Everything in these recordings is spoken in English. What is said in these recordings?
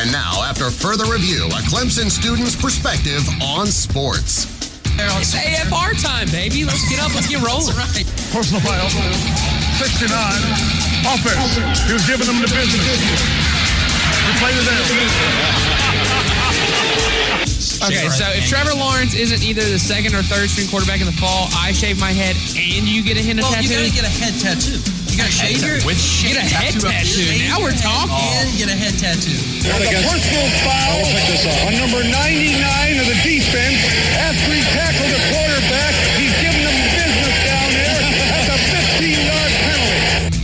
And now, after further review, a Clemson student's perspective on sports. It's AFR time, baby. Let's get up. Let's get rolling. That's right. Personal foul. 69. Offense. He was giving them the business. We played it down. Okay, so if Trevor Lawrence isn't either the second or third string quarterback in the fall, I shave my head and you get a hint of tattoo? Well, you got to get a head tattoo. You got to shave your get a head tattoo. Now we're talking. And get a head tattoo. And the personal foul on number 99 of the defense. After he tackled the quarterback, he's giving them business down there. That's a 15-yard penalty.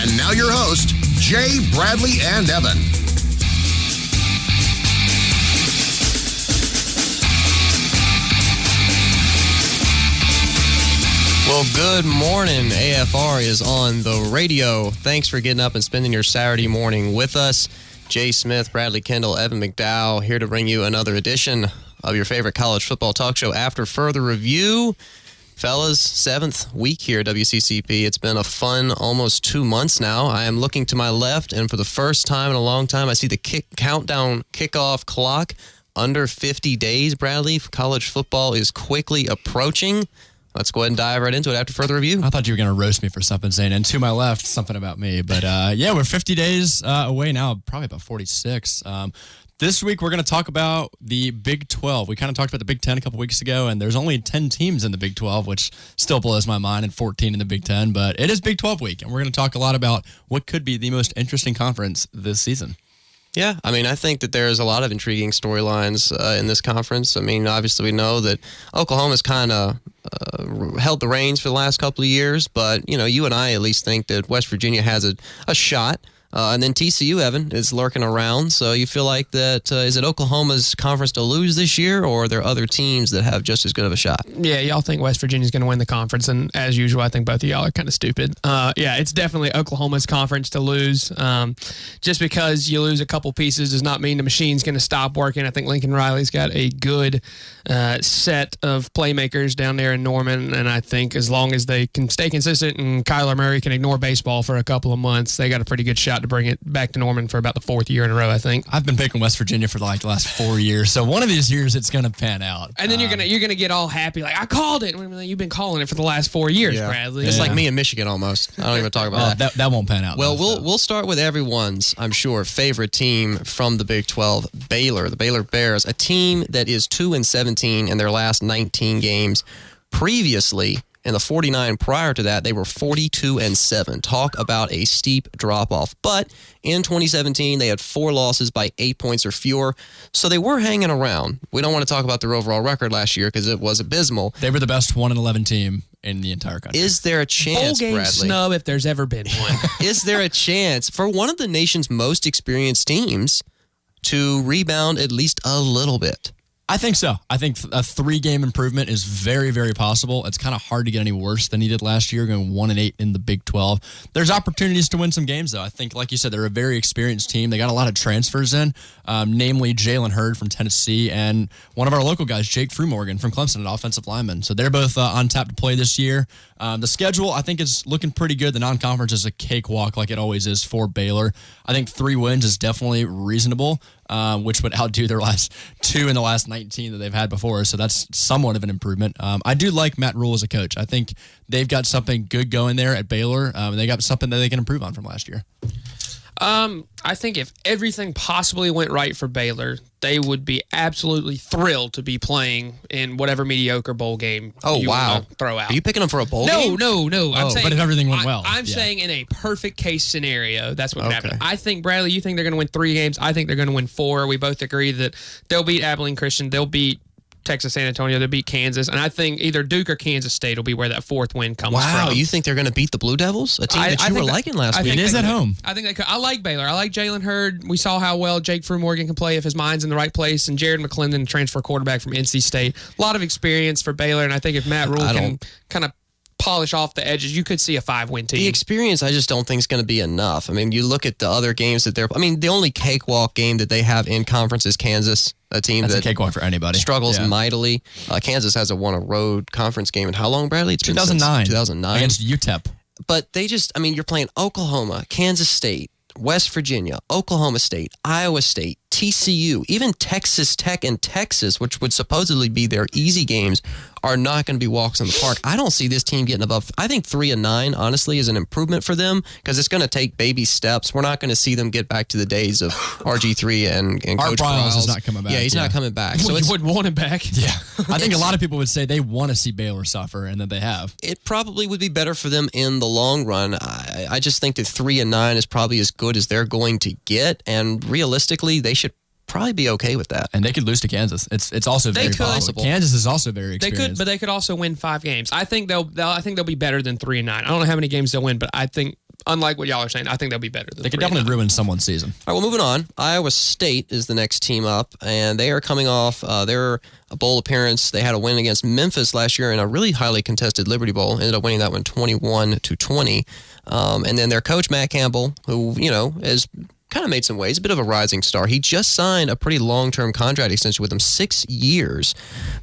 And now your host, Jay, Bradley, and Evan. Well, good morning. AFR is on the radio. Thanks for getting up and spending your Saturday morning with us. Jay Smith, Bradley Kendall, Evan McDowell here to bring you another edition of your favorite college football talk show. After further review, fellas, 7th week here at WCCP. It's been a fun almost 2 months now. I am looking to my left, and for the first time in a long time, I see the countdown kickoff clock under 50 days, Bradley. College football is quickly approaching. Let's go ahead and dive right into it after further review. I thought you were going to roast me for something saying, and to my left, something about me. But yeah, we're 50 days away now, probably about 46. This week, we're going to talk about the Big 12. We kind of talked about the Big 10 a couple weeks ago, and there's only 10 teams in the Big 12, which still blows my mind, and 14 in the Big 10. But it is Big 12 week, and we're going to talk a lot about what could be the most interesting conference this season. Yeah, I mean, I think that there's a lot of intriguing storylines in this conference. I mean, obviously we know that Oklahoma's kind of held the reins for the last couple of years, but, you know, you and I at least think that West Virginia has a shot. And then TCU, Evan, is lurking around. So you feel like that, is it Oklahoma's conference to lose this year, or are there other teams that have just as good of a shot? Yeah, y'all think West Virginia's going to win the conference, and as usual, I think both of y'all are kind of stupid. Yeah, it's definitely Oklahoma's conference to lose. Just because you lose a couple pieces does not mean the machine's going to stop working. I think Lincoln Riley's got a good set of playmakers down there in Norman, and I think as long as they can stay consistent and Kyler Murray can ignore baseball for a couple of months, they got a pretty good shot to bring it back to Norman for about the 4th year in a row, I think. I've been picking West Virginia for like the last 4 years, so one of these years it's going to pan out. And then you're gonna get all happy, like, I called it. You've been calling it for the last 4 years, yeah. Bradley. It's like me in Michigan almost. I don't even talk about that. That won't pan out. Well, though, we'll start with everyone's, I'm sure, favorite team from the Big 12, Baylor, the Baylor Bears, a team that is 2-17 in their last 19 games. Previously, in the 49 prior to that, they were 42-7. Talk about a steep drop-off. But in 2017, they had 4 losses by 8 points or fewer, so they were hanging around. We don't want to talk about their overall record last year because it was abysmal. They were the best 1-11 team in the entire country. Is there a chance, Bowl game Bradley? snub if there's ever been one. Is there a chance for one of the nation's most experienced teams to rebound at least a little bit? I think so. I think a 3-game improvement is very, very possible. It's kind of hard to get any worse than he did last year, going 1-8 in the Big 12. There's opportunities to win some games, though. I think, like you said, they're a very experienced team. They got a lot of transfers in, namely Jalen Hurd from Tennessee and one of our local guys, Jake Frumorgan from Clemson, an offensive lineman. So they're both on tap to play this year. The schedule, I think, is looking pretty good. The non-conference is a cakewalk like it always is for Baylor. I think 3 wins is definitely reasonable. Which would outdo their last 2 in the last 19 that they've had before. So that's somewhat of an improvement. I do like Matt Rule as a coach. I think they've got something good going there at Baylor. They got something that they can improve on from last year. I think if everything possibly went right for Baylor, they would be absolutely thrilled to be playing in whatever mediocre bowl game you want to throw out. Are you picking them for a bowl game? No. I'm saying, but if everything went well. I'm saying in a perfect case scenario, that's what would happen. I think, Bradley, you think they're going to win 3 games. I think they're going to win 4. We both agree that they'll beat Abilene Christian. They'll beat Texas San Antonio. They'll beat Kansas. And I think either Duke or Kansas State will be where that 4th win comes from. Wow, you think they're going to beat the Blue Devils? A team that you were liking last week. It is at home. I think they could. I like Baylor. I like Jalen Hurd. We saw how well Jake Frumorgan can play if his mind's in the right place. And Jared McClendon, transfer quarterback from NC State. A lot of experience for Baylor. And I think if Matt Rule can kind of polish off the edges, you could see a 5-win team. The experience, I just don't think is going to be enough. I mean, you look at the other games that the only cakewalk game that they have in conference is Kansas, a team that's a cakewalk for anybody. Struggles mightily. Kansas hasn't won a road conference game in how long, Bradley? It's 2009. Been since 2009. Against UTEP. But they just, you're playing Oklahoma, Kansas State, West Virginia, Oklahoma State, Iowa State, TCU, even Texas Tech and Texas, which would supposedly be their easy games, are not going to be walks in the park. I don't see this team getting above. I think 3-9, honestly, is an improvement for them because it's going to take baby steps. We're not going to see them get back to the days of RG3 and Art Coach Briles Briles. is not coming back. Yeah, he's not coming back. So you wouldn't want him back. Yeah. I think a lot of people would say they want to see Baylor suffer, and that they have. It probably would be better for them in the long run. I just think that 3-9 is probably as good as they're going to get, and realistically, they should probably be okay with that. And they could lose to Kansas. It's also very possible. Kansas is also very experienced. They could, but they could also win 5 games. I think they'll be better than 3-9. I don't know how many games they'll win, but I think, unlike what y'all are saying, I think they'll be better than. They could definitely ruin someone's season. All right, well, moving on. Iowa State is the next team up, and they are coming off their bowl appearance. They had a win against Memphis last year in a really highly contested Liberty Bowl. Ended up winning that one 21-20. And then their coach Matt Campbell, who is kind of made some waves, a bit of a rising star. He just signed a pretty long-term contract extension with them, 6 years,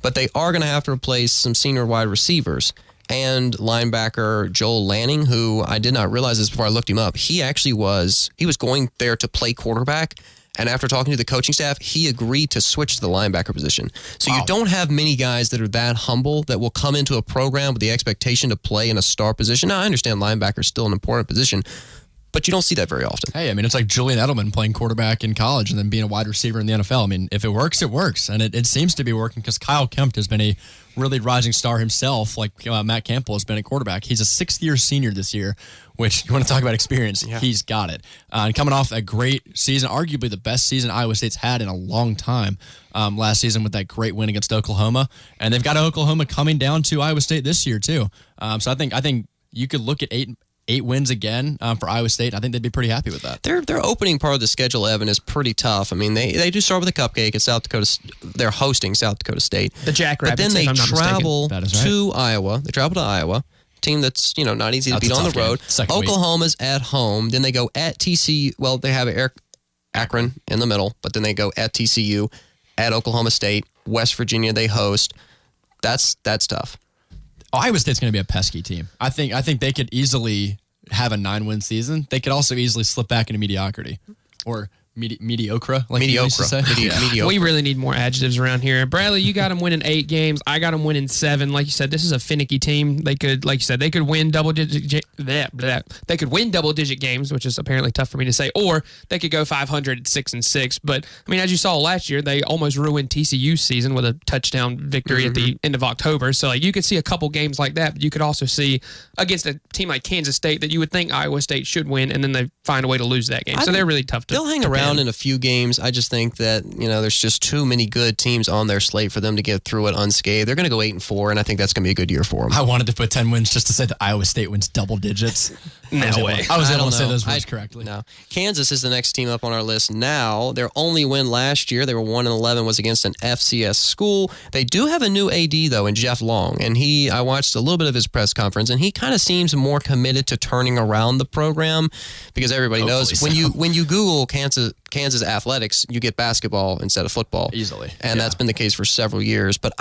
but they are going to have to replace some senior wide receivers and linebacker Joel Lanning, who I did not realize this before I looked him up. He was going there to play quarterback, and after talking to the coaching staff, he agreed to switch to the linebacker position. So You don't have many guys that are that humble that will come into a program with the expectation to play in a star position. Now, I understand linebacker is still an important position, but you don't see that very often. Hey, I mean, it's like Julian Edelman playing quarterback in college and then being a wide receiver in the NFL. I mean, if it works, it works. And it seems to be working because Kyle Kempt has been a really rising star himself, like Matt Campbell has been a quarterback. He's a 6th-year senior this year, which you want to talk about experience. Yeah. He's got it. And coming off a great season, arguably the best season Iowa State's had in a long time last season with that great win against Oklahoma. And they've got Oklahoma coming down to Iowa State this year, too. So I think you could look at 8 wins again for Iowa State. I think they'd be pretty happy with that. Their opening part of the schedule, Evan, is pretty tough. I mean, they do start with a cupcake at South Dakota. They're hosting South Dakota State. The Jackrabbits. But then they travel to Iowa. They travel to Iowa, team that's not easy to beat on the road. Oklahoma's at home. Then they go at TCU. Well, they have Akron in the middle, but then they go at TCU, at Oklahoma State, West Virginia. They host. That's tough. Iowa State's going to be a pesky team. I think they could easily have a 9-win season. They could also easily slip back into mediocrity or mediocre. Like you used to say. Mediocre. We really need more adjectives around here. Bradley, you got them winning 8 games. I got them winning 7. Like you said, this is a finicky team. They could, like you said, they could win double-digit. They could win double-digit games, which is apparently tough for me to say, or they could go 500 at 6-6. But I mean, as you saw last year, they almost ruined TCU's season with a touchdown victory at the end of October. So like you could see a couple games like that. But you could also see against a team like Kansas State that you would think Iowa State should win, and then they find a way to lose that game. So they're really tough to. They'll hang around in a few games. I just think that there's just too many good teams on their slate for them to get through it unscathed. They're going to go 8-4, and I think that's going to be a good year for them. I wanted to put 10 wins just to say that Iowa State wins double digits. No way. I was able to say those words correctly. No. Kansas is the next team up on our list now. Their only win last year, they were 1-11, was against an FCS school. They do have a new AD though, in Jeff Long, and I watched a little bit of his press conference, and he kind of seems more committed to turning around the program because everybody knows when you Google Kansas athletics, you get basketball instead of football. Easily. And that's been the case for several years. But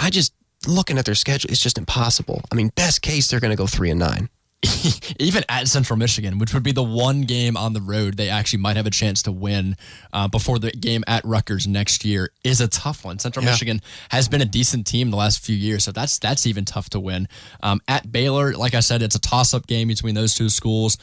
looking at their schedule, it's just impossible. I mean, best case, they're going to go 3-9. Even at Central Michigan, which would be the one game on the road they actually might have a chance to win before the game at Rutgers next year, is a tough one. Central Michigan has been a decent team the last few years, so that's even tough to win. At Baylor, like I said, it's a toss-up game between those two schools.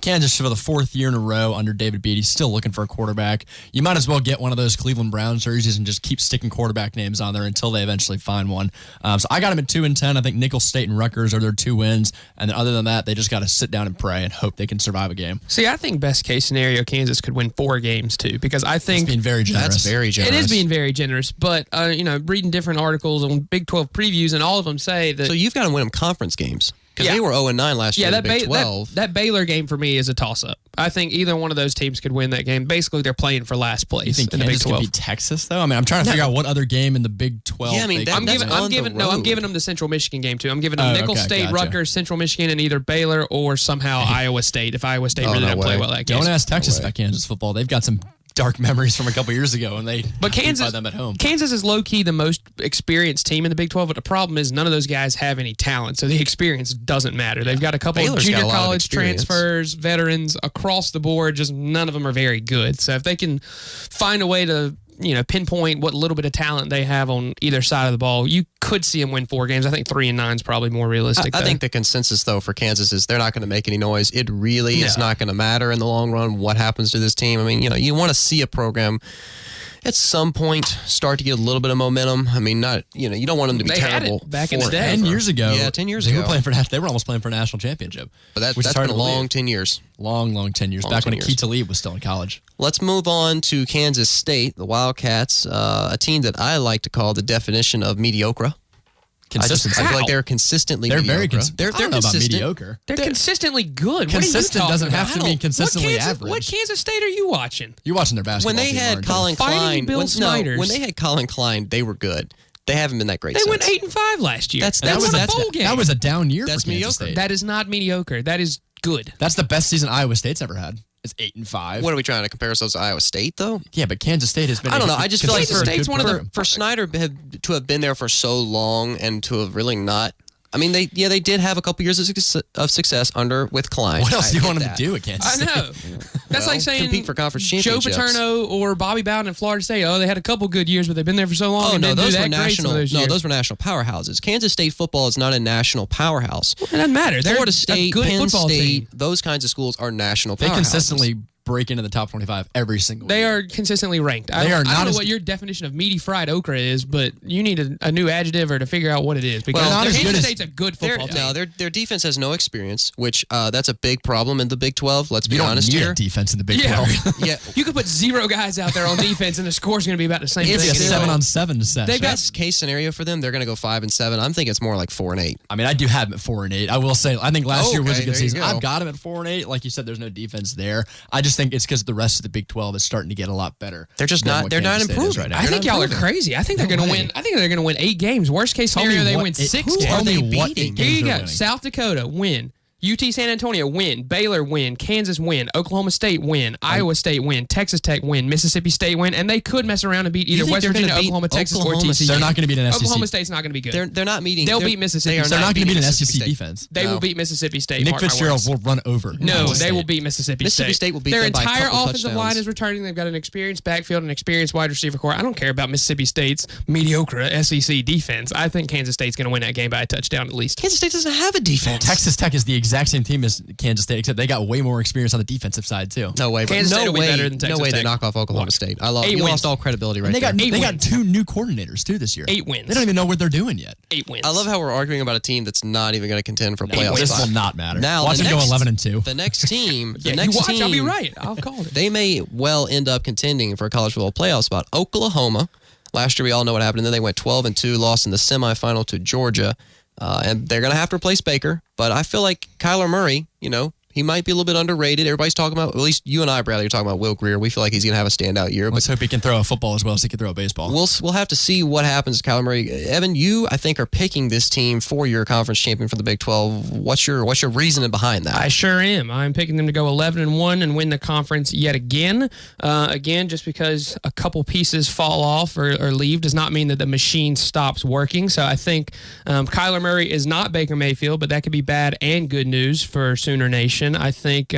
Kansas, for the 4th year in a row under David Beatty, still looking for a quarterback. You might as well get one of those Cleveland Browns jerseys and just keep sticking quarterback names on there until they eventually find one. So I got them at 2-10. I think Nicholls State and Rutgers are their 2 wins, and then other than that, they just got to sit down and pray and hope they can survive a game. See, I think best case scenario, Kansas could win 4 games too, because I think that's being very generous. That's very generous. It is being very generous, but reading different articles on Big 12 previews, and all of them say that. So you've got to win them conference games. Because they were 0-9 last year in the Big 12. That Baylor game for me is a toss-up. I think either one of those teams could win that game. Basically, they're playing for last place. You think in the Big Kansas 12. could beat Texas, though? I mean, I'm trying to figure out what other game in the Big 12. Yeah, I mean, I'm giving them the Central Michigan game, too. I'm giving them Nicholls State, gotcha. Rutgers, Central Michigan, and either Baylor or somehow Iowa State, if Iowa State really doesn't play well that game. Don't ask Texas about Kansas football. They've got some dark memories from a couple years ago when they But Kansas, them at home. Kansas is low-key the most experienced team in the Big 12, but the problem is none of those guys have any talent, so the experience doesn't matter. They've got a couple Baylor's of junior got a lot of college experience. transfers, veterans across the board, just none of them are very good. So if they can find a way to pinpoint what little bit of talent they have on either side of the ball, you could see them win 4 games. I think 3-9 is probably more realistic. I think the consensus, though, for Kansas is they're not going to make any noise. It really is not going to matter in the long run what happens to this team. I mean, you want to see a program at some point start to get a little bit of momentum. I mean, you don't want them to be They had terrible. it back in the day. 10 years ago. Yeah, 10 years they ago. Were playing they were almost playing for a national championship. But that's which is been hard a to long believe. 10 years. Long 10 years. Long Back 10 when years. Akeem Talib was still in college. Let's move on to Kansas State, the Wildcats, a team that I like to call the definition of mediocre. Consistency. I feel like they're consistently They're mediocre. very consistent. They're I don't know about consistent. mediocre. They're consistently good. Consistent what are you doesn't talking have to about? mean consistently What Kansas, average. What Kansas State are you watching? You're watching their basketball When they team, had aren't you? Colin Fighting Klein, Bill Snyder's. when they had Colin Klein, they were good. They haven't been that great They since. went 8-5 last year. That's- They that won was- a that's- bowl game. That was a down year That's for Kansas mediocre. State. That is not mediocre. That is good. That's the best season Iowa State's ever had. It's 8-5. What are we trying to compare ourselves to Iowa State, though? Yeah, but Kansas State has been. I don't know. I just feel like Kansas State's one of the- for Snyder to have been there for so long and to have really not. I mean, they did have a couple years of success with Klein. What else do you I want get them to that. do at Kansas I State? know. That's like saying compete for conference Joe championships. Paterno or Bobby Bowden in Florida State. Oh, they had a couple good years, but they've been there for so long. Oh and no, didn't do those that were great national. some of those No, years. those were national powerhouses. Kansas State football is not a national powerhouse. It doesn't matter. They're Florida a State, good Penn football State, team. those kinds of schools are national They powerhouses. consistently break into the top 25 every single They year. are consistently ranked. They are I not don't know as- what your definition of meaty fried okra is, but you need a new adjective or to figure out what it is. Because Well, not as Kansas good as- State's a good football team. No, their defense has no experience, which that's a big problem in the Big 12. Let's be You don't honest need here. a defense in the Big Yeah. 12. Yeah, You could put 0 guys out there on defense, and the score's going to be about the same If thing. It's a they're- 7-on-7 set. They've got- best case scenario for them, they're going to go 5-7. I'm thinking it's more like 4-8. I mean, I do have them at 4-8. I will say, I think last year was a Okay, good there you season. go. I've got them at 4-8. Like you said, there's no defense there. I just think it's because the rest of the Big 12 is starting to get a lot better. They're just than not- what they're not Kansas State is improving. right now. I think They're not y'all are improving. crazy. I think they're going to way. win. I think they're going to win 8 games. Worst case Tell me scenario, they what- win 6 who games. are they beating? what 8 Here games you they're go. winning? South Dakota, win. UT San Antonio, win. Baylor, win. Kansas, win. Oklahoma State, win. Iowa State, win. Texas Tech, win. Mississippi State, win. And they could mess around and beat either think West they're gonna Virginia, beat Oklahoma, Texas, or Oklahoma TCU. They're not going to beat an SEC. Oklahoma State's not going to be good. They're not meeting. They'll they're- beat Mississippi They are State. They're not going to beating beat an Mississippi SEC State. defense. They No. will beat Mississippi State. Nick mark my Fitzgerald words. will run over. No, Mississippi they will State. beat Mississippi Mississippi State. State will beat Their them by a entire couple offensive touchdowns. line is returning. They've got an experienced backfield and experienced wide receiver core. I don't care about Mississippi State's mediocre SEC defense. I think Kansas State's going to win that game by a touchdown at least. Kansas State doesn't have a defense. Texas Tech is the exact same team as Kansas State, except they got way more experience on the defensive side, too. No way. Kansas no State will be way. better than Texas no way they Tech. knock off Oklahoma State. I lost. 8 You wins. lost all credibility right And they there. got 2 new coordinators, too, this year. 8 wins. They don't even know what they're doing yet. 8 wins. I love how we're arguing about a team that's not even going to contend for a playoff wins. This spot. will not matter. Now, Watch the them go next- 11-2. The next team, Yeah, the next you watch, team, I'll be right. I'll call it. They may well end up contending for a college football playoff spot. Oklahoma. Last year, we all know what happened. And then they went 12-2, lost in the semifinal to Georgia. And they're going to have to replace Baker. But I feel like Kyler Murray, he might be a little bit underrated. Everybody's talking about, at least you and I, Bradley, are talking about Will Greer. We feel like he's going to have a standout year. But Let's hope he can throw a football as well as he can throw a baseball. we'll have to see what happens to Kyler Murray. Evan, you, I think, are picking this team for your conference champion for the Big 12. What's your reasoning behind that? I sure am. I'm picking them to go 11-1 and win the conference yet again. Again, just because a couple pieces fall off or leave does not mean that the machine stops working. So I think Kyler Murray is not Baker Mayfield, but that could be bad and good news for Sooner Nation. I think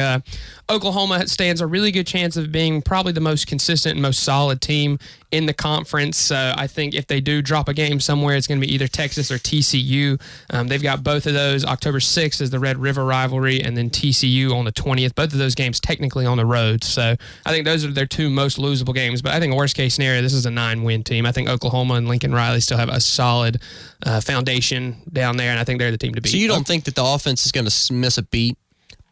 Oklahoma stands a really good chance of being probably the most consistent and most solid team in the conference. I think if they do drop a game somewhere, it's going to be either Texas or TCU. They've got both of those. October 6th is the Red River rivalry, and then TCU on the 20th. Both of those games technically on the road. So I think those are their 2 most losable games. But I think worst case scenario, this is a 9-win team. I think Oklahoma and Lincoln Riley still have a solid foundation down there, and I think they're the team to beat. So you don't think that the offense is going to miss a beat?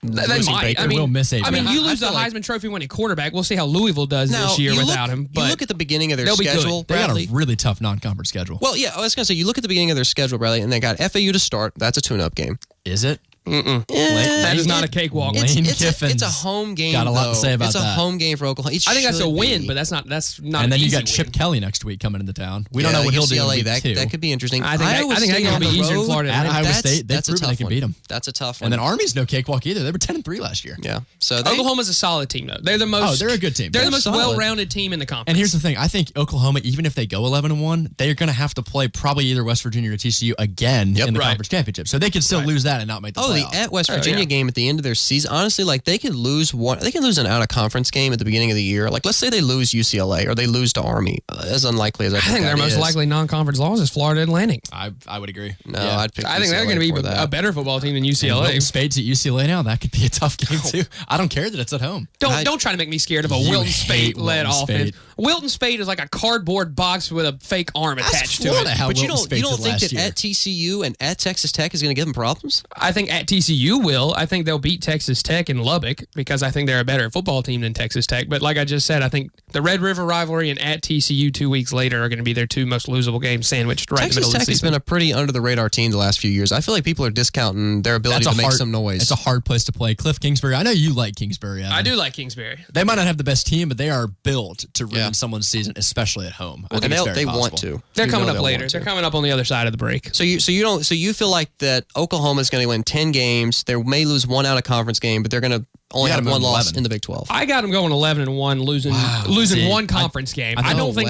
They losing might. Baker? I mean, will miss a I mean, beat. you I lose the feel like- Heisman Trophy winning quarterback. We'll see how Louisville does Now, this year you without him. But you look at the beginning of their they'll be good. schedule, They got Bradley. a really tough non-conference schedule. Well, yeah, I was going to say, you look at the beginning of their schedule, Bradley, and they got FAU to start. That's a tune-up game. Is it? That is not a cakewalk. It's a home game. Got a lot to say about that. It's a home game for Oklahoma. I think that's a win, but that's not. And then you got win. Chip Kelly next week coming into town. We don't know what he'll do. In week 2. That could be interesting. I think that's going to be easier in Florida. At Iowa State, they've proven they can beat them. That's a tough one. And then Army's no cakewalk either. They were 10-3 last year. Yeah. So Oklahoma's a solid team though. They're the most. They're a good team. They're the most well-rounded team in the conference. And here's the thing: I think Oklahoma, even if they go 11-1, they're going to have to play probably either West Virginia or TCU again in the conference championship. So they could still lose that and not make the playoff. The at West Virginia game at the end of their season, honestly, like they could lose one. They can lose an out-of-conference game at the beginning of the year. Like let's say they lose UCLA or they lose to Army. As unlikely as I think their most likely non-conference loss is Florida and Lanning. I would agree. No, I'd pick. I think they're going to be a better football team than UCLA. Spades at UCLA now. That could be a tough game too. I don't care that it's at home. Don't try to make me scared of a Wilton Spade-led offense. Wilton Spade is like a cardboard box with a fake arm attached to it. But you don't think that at TCU and at Texas Tech is going to give them problems? I think at TCU will. I think they'll beat Texas Tech in Lubbock because I think they're a better football team than Texas Tech. But like I just said, I think the Red River rivalry and at TCU 2 weeks later are going to be their two most losable games sandwiched right in the middle of the season. Texas Tech has been a pretty under-the-radar team the last few years. I feel like people are discounting their ability to make some noise. It's a hard place to play. Cliff Kingsbury. I know you like Kingsbury. I do like Kingsbury. They might not have the best team, but they are built to ruin someone's season, especially at home. Well, they want to. They're coming up later. They're coming up on the other side of the break. So you feel like that Oklahoma is going to win 10 games. They may lose one out of conference game, but they're going to only have one loss in the Big 12. I got them going 11-1, losing one conference game. I don't think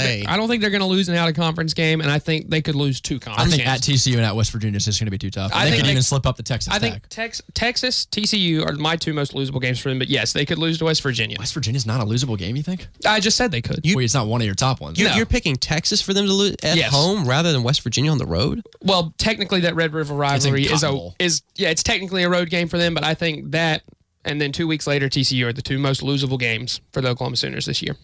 they're going to lose an out of conference game, and I think they could lose 2 conference games. I think at TCU and at West Virginia is just going to be too tough. They could even slip up the Texas Tech. I think Texas, TCU are my 2 most losable games for them, but yes, they could lose to West Virginia. West Virginia's not a losable game, you think? I just said they could. It's not one of your top ones. You're picking Texas for them to lose at home rather than West Virginia on the road? Well, technically that Red River rivalry it's technically a road game for them, but I think that and then 2 weeks later, TCU are the 2 most losable games for the Oklahoma Sooners this year.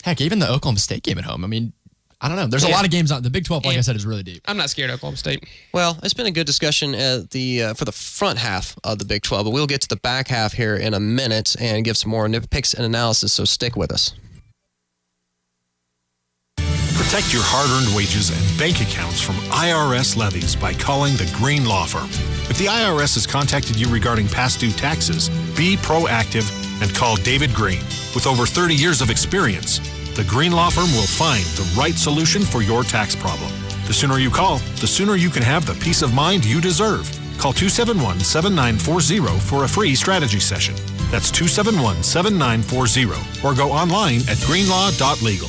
Heck, even the Oklahoma State game at home. I mean, I don't know. There's a lot of games on the Big 12. Like I said, is really deep. I'm not scared of Oklahoma State. Well, it's been a good discussion for the front half of the Big 12, but we'll get to the back half here in a minute and give some more picks and analysis. So stick with us. Protect your hard-earned wages and bank accounts from IRS levies by calling the Green Law Firm. If the IRS has contacted you regarding past due taxes, be proactive and call David Green. With over 30 years of experience, the Green Law Firm will find the right solution for your tax problem. The sooner you call, the sooner you can have the peace of mind you deserve. Call 271-7940 for a free strategy session. That's 271-7940 or go online at greenlaw.legal.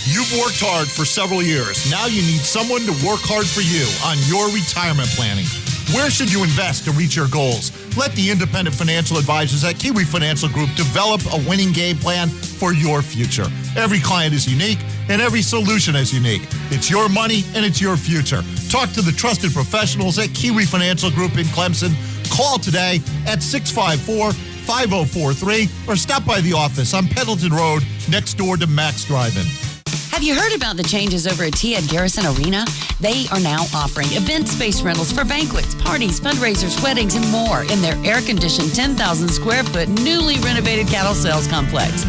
You've worked hard for several years. Now you need someone to work hard for you on your retirement planning. Where should you invest to reach your goals? Let the independent financial advisors at Kiwi Financial Group develop a winning game plan for your future. Every client is unique and every solution is unique. It's your money and it's your future. Talk to the trusted professionals at Kiwi Financial Group in Clemson. Call today at 654-5043 or stop by the office on Pendleton Road next door to Max Drive-In. Have you heard about the changes over at T. Ed Garrison Arena? They are now offering event space rentals for banquets, parties, fundraisers, weddings, and more in their air-conditioned 10,000 square foot newly renovated cattle sales complex.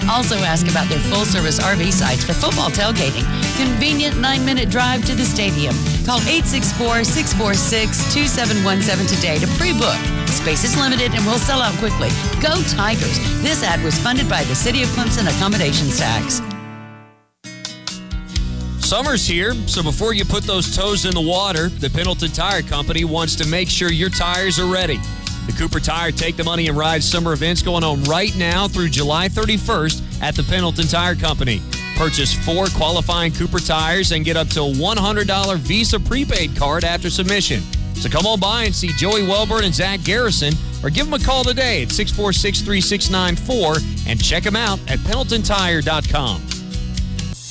Also ask about their full-service RV sites for football tailgating. Convenient 9-minute drive to the stadium. Call 864-646-2717 today to pre-book. Space is limited and will sell out quickly. Go Tigers! This ad was funded by the City of Clemson Accommodations Tax. Summer's here, so before you put those toes in the water, the Pendleton Tire Company wants to make sure your tires are ready. The Cooper Tire Take the Money and Ride summer event's going on right now through July 31st at the Pendleton Tire Company. Purchase 4 qualifying Cooper tires and get up to a $100 Visa prepaid card after submission. So come on by and see Joey Welburn and Zach Garrison, or give them a call today at 646-3694 and check them out at pendletontire.com.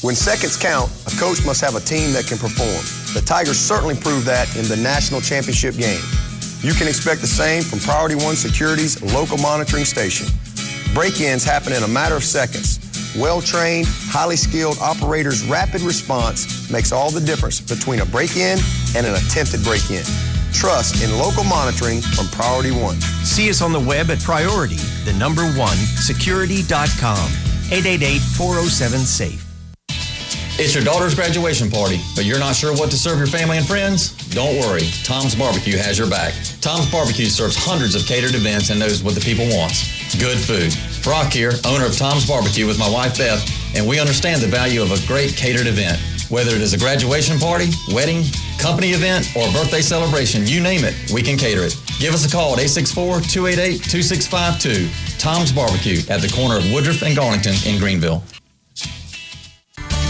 When seconds count, a coach must have a team that can perform. The Tigers certainly proved that in the national championship game. You can expect the same from Priority One Security's local monitoring station. Break-ins happen in a matter of seconds. Well-trained, highly skilled operators' rapid response makes all the difference between a break-in and an attempted break-in. Trust in local monitoring from Priority One. See us on the web at Priority1security.com. 888-407-SAFE. It's your daughter's graduation party, but you're not sure what to serve your family and friends? Don't worry, Tom's Barbecue has your back. Tom's Barbecue serves hundreds of catered events and knows what the people wants. Good food. Brock here, owner of Tom's Barbecue with my wife Beth, and we understand the value of a great catered event. Whether it is a graduation party, wedding, company event, or birthday celebration, you name it, we can cater it. Give us a call at 864-288-2652. Tom's Barbecue at the corner of Woodruff and Garlington in Greenville.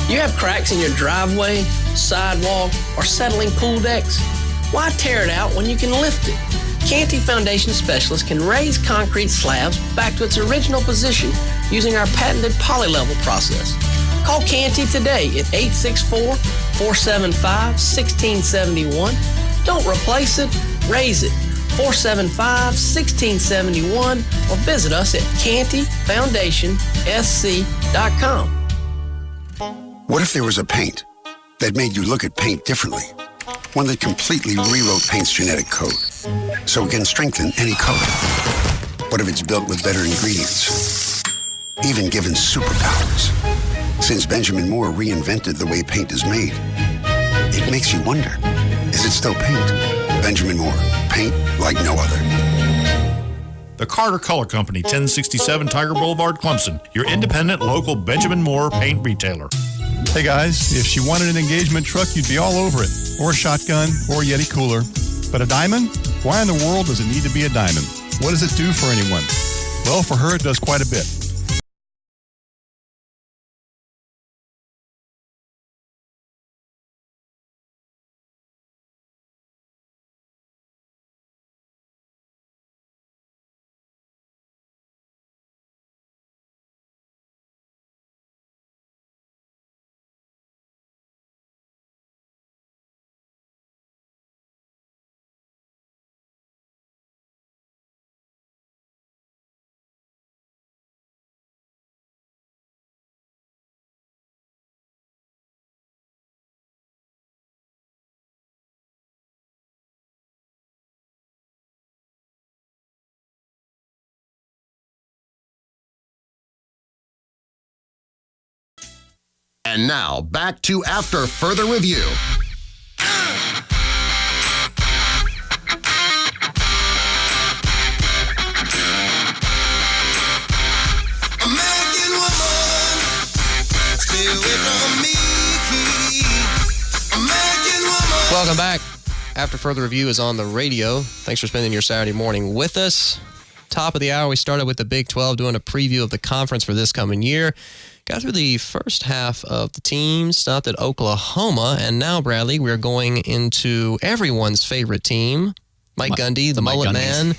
You have cracks in your driveway, sidewalk, or settling pool decks? Why tear it out when you can lift it? Canty Foundation Specialists can raise concrete slabs back to its original position using our patented polylevel process. Call Canty today at 864-475-1671. Don't replace it, raise it. 475-1671 or visit us at cantyfoundationsc.com. What if there was a paint that made you look at paint differently? One that completely rewrote paint's genetic code so it can strengthen any color. What if it's built with better ingredients, even given superpowers? Since Benjamin Moore reinvented the way paint is made, it makes you wonder, is it still paint? Benjamin Moore, paint like no other. The Carter Color Company, 1067 Tiger Boulevard, Clemson, your independent local Benjamin Moore paint retailer. Hey guys, if she wanted an engagement truck, you'd be all over it. Or a shotgun, or a Yeti cooler. But a diamond? Why in the world does it need to be a diamond? What does it do for anyone? Well, for her, it does quite a bit. And now, back to After Further Review. American woman, stay away from me. American woman. Welcome back. After Further Review is on the radio. Thanks for spending your Saturday morning with us. Top of the hour, we started with the Big 12 doing a preview of the conference for this coming year. Got through the first half of the team, stopped at Oklahoma, and now, Bradley, we're going into everyone's favorite team, Mike Gundy, the mullet man.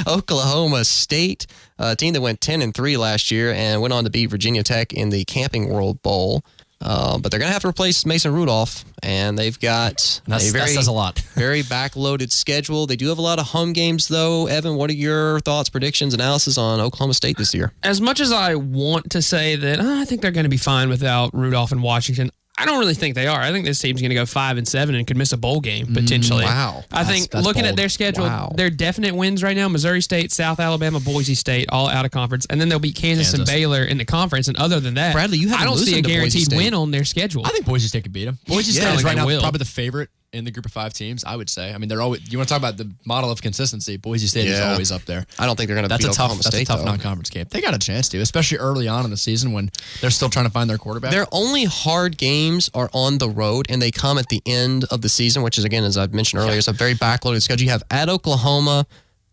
Oklahoma State, a team that went 10-3 last year and went on to beat Virginia Tech in the Camping World Bowl. But they're going to have to replace Mason Rudolph, and they've got that says a lot. Very backloaded schedule. They do have a lot of home games, though. Evan, what are your thoughts, predictions, analysis on Oklahoma State this year? As much as I want to say that I think they're going to be fine without Rudolph and Washington, I don't really think they are. I think this team's going to go 5-7 and could miss a bowl game potentially. Wow. I think That's looking bold. at their schedule, Wow. they're definite wins right now. Missouri State, South Alabama, Boise State, all out of conference. And then they'll beat Kansas and Baylor in the conference. And other than that, Bradley, you haven't I don't see a listened to Boise guaranteed State. win on their schedule. I think Boise State could beat them. Boise Yeah, State is they right now will. probably the favorite in the group of 5 teams, I would say. I mean, they're always. You want to talk about the model of consistency? Boise State is Yeah. always up there. I don't think they're going to beat Oklahoma State, That's a tough though. non-conference game. They got a chance to, especially early on in the season when they're still trying to find their quarterback. Their only hard games are on the road, and they come at the end of the season, which is, again, as I've mentioned earlier, it's a very backloaded schedule. You have at Oklahoma,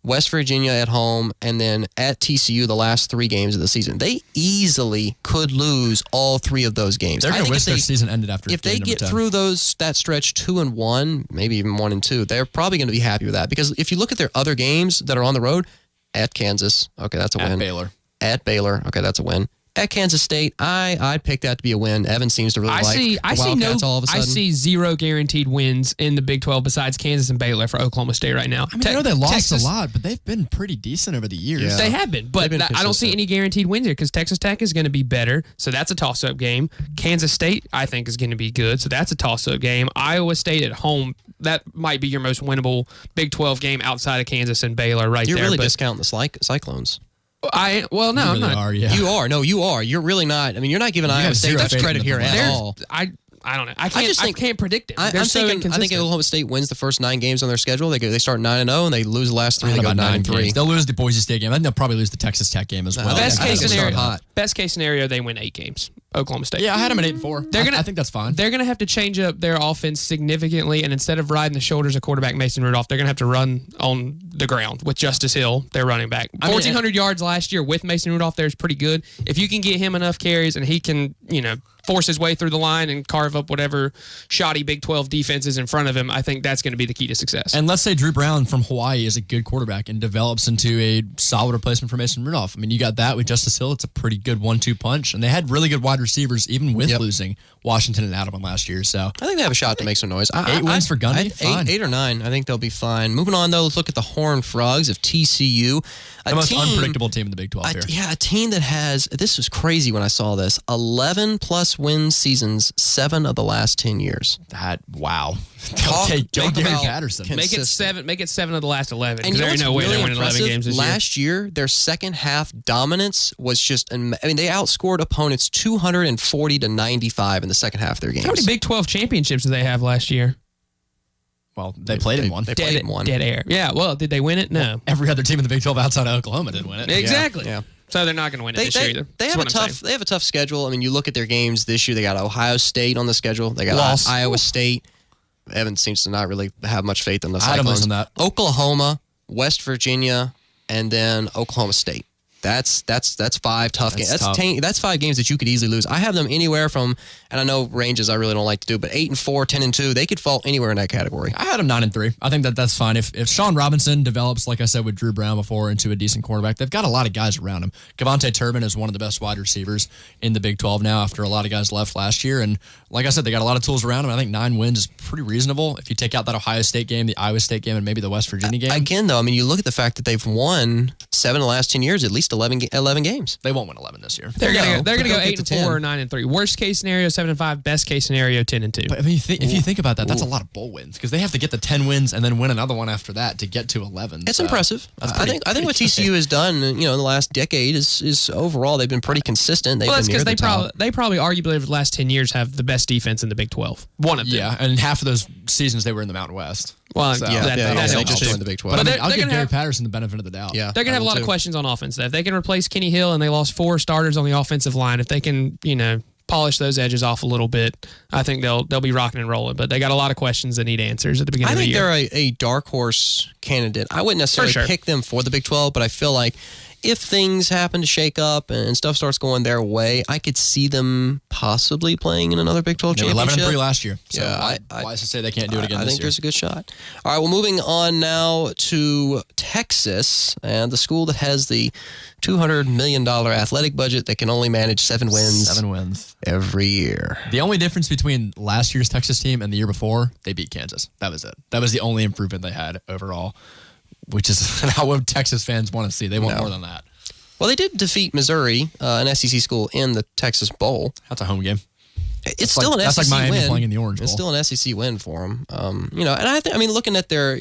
West Virginia at home, and then at TCU the last 3 games of the season. They easily could lose all 3 of those games. They're I going to think wish if their they- season ended after If they game number get 10. through that stretch 2-1, maybe even 1-2, they're probably going to be happy with that. Because if you look at their other games that are on the road, at Kansas, okay, that's a win. At Baylor. At Baylor, okay, that's a win. At Kansas State, I'd pick that to be a win. Evan seems to really like the Wildcats all of a sudden. I see 0 guaranteed wins in the Big 12 besides Kansas and Baylor for Oklahoma State right now. I mean, I know they lost Texas, a lot, but they've been pretty decent over the years. Yeah. They have been, but They've been I don't see consistent. any guaranteed wins here because Texas Tech is going to be better, so that's a toss-up game. Kansas State, I think, is going to be good, so that's a toss-up game. Iowa State at home, that might be your most winnable Big 12 game outside of Kansas and Baylor right You're there. really but discounting the Cyclones. No, You I'm really not. are, yeah. You are. No, you are. You're really not. I mean, you're not giving Iowa have State zero much faith in credit the here at football. all. I don't know. I can't predict it. I'm thinking. I think Oklahoma State wins the first 9 games on their schedule. They start 9-0 and they lose the last 3. They go 9-3. They'll lose the Boise State game. I think they'll probably lose the Texas Tech game as well. Best I case think they'll scenario. start hot. Best case scenario, they win 8 games. Oklahoma State. Yeah, I had them at 8-4. I think that's fine. They're going to have to change up their offense significantly, and instead of riding the shoulders of quarterback Mason Rudolph, they're going to have to run on the ground with Justice Hill, their running back. 1,400 yards last year with Mason Rudolph there is pretty good. If you can get him enough carries and he can, force his way through the line and carve up whatever shoddy Big 12 defenses in front of him, I think that's going to be the key to success. And let's say Drew Brown from Hawaii is a good quarterback and develops into a solid replacement for Mason Rudolph. I mean, you got that with Justice Hill. It's a pretty good 1-2 punch. And they had really good wide receivers even with losing Washington and Adelman last year. So I think they have a shot to make some noise. 8 wins for Gundy. Fine. 8 or 9. I think they'll be fine. Moving on, though, let's look at the Horned Frogs of TCU. The most unpredictable team in the Big 12 here. Yeah, a team that has, this was crazy when I saw this, 11-plus win seasons 7 of the last 10 years. Wow. Talk Gary about Patterson. Make it 7 of the last 11. And There ain't no way they're winning 11 games this year. Last year, their second half dominance was just, they outscored opponents 240-95 in the second half of their games. How many Big 12 championships did they have last year? Well, they played in one. They played in one. Dead air. Yeah, well, did they win it? No. Every other team in the Big 12 outside of Oklahoma did win it. Exactly. Yeah. So they're not going to win it this year either. They have a tough schedule. I mean, you look at their games this year. They got Ohio State on the schedule. They got Iowa State. Evan seems to not really have much faith in the Cyclones. I don't listen to that. Oklahoma, West Virginia, and then Oklahoma State. That's 5 tough games. That's 5 games that you could easily lose. I have them anywhere from, and I know ranges I really don't like to do, but 8-4, 10-2, they could fall anywhere in that category. I had them 9-3. I think that's fine. If Sean Robinson develops, like I said with Drew Brown before, into a decent quarterback, they've got a lot of guys around him. Kevontae Turbin is one of the best wide receivers in the Big 12 now after a lot of guys left last year. And like I said, they got a lot of tools around him. I think 9 wins is pretty reasonable if you take out that Ohio State game, the Iowa State game, and maybe the West Virginia game. Again, though, I mean, you look at the fact that they've won 7 of the last 10 years, at least 11 games. They won't win 11 this year. They're going to go 8-4 or 9-3. Worst case scenario 7-5. Best case scenario 10-2. But I mean, if you think about that, that's a lot of bowl wins because they have to get the 10 wins and then win another one after that to get to 11. It's impressive. I think what TCU has done, in the last decade is overall they've been pretty consistent. They've that's been because near they probably arguably over the last 10 years have the best defense in the Big 12. One of them. Yeah, and half of those seasons they were in the Mountain West. Well, So- that they helps just too. joined the Big 12. But But I'll they're give gonna Gary have- Patterson the benefit of the doubt. Yeah, They're going to have a lot of questions on offense. If they can replace Kenny Hill and they lost 4 starters on the offensive line, if they can, polish those edges off a little bit, I think they'll be rocking and rolling. But they got a lot of questions that need answers at the beginning of the year. I think they're a dark horse candidate. I wouldn't necessarily pick them for the Big 12, but I feel like if things happen to shake up and stuff starts going their way, I could see them possibly playing in another Big 12 They were championship. 11-3 last year. So Yeah, wise to say they can't do it again I this think year. there's a good shot. All right, well, moving on now to Texas, and the school that has the $200 million athletic budget that can only manage 7 wins. 7 wins. Every year. The only difference between last year's Texas team and the year before, they beat Kansas. That was it. That was the only improvement they had overall, which is not what Texas fans want to see. They want more than that. Well, they did defeat Missouri, an SEC school, in the Texas Bowl. That's a home game. It's still an SEC that's like Miami win. playing in the Orange Bowl. It's still an SEC win for them. And I mean, looking at their,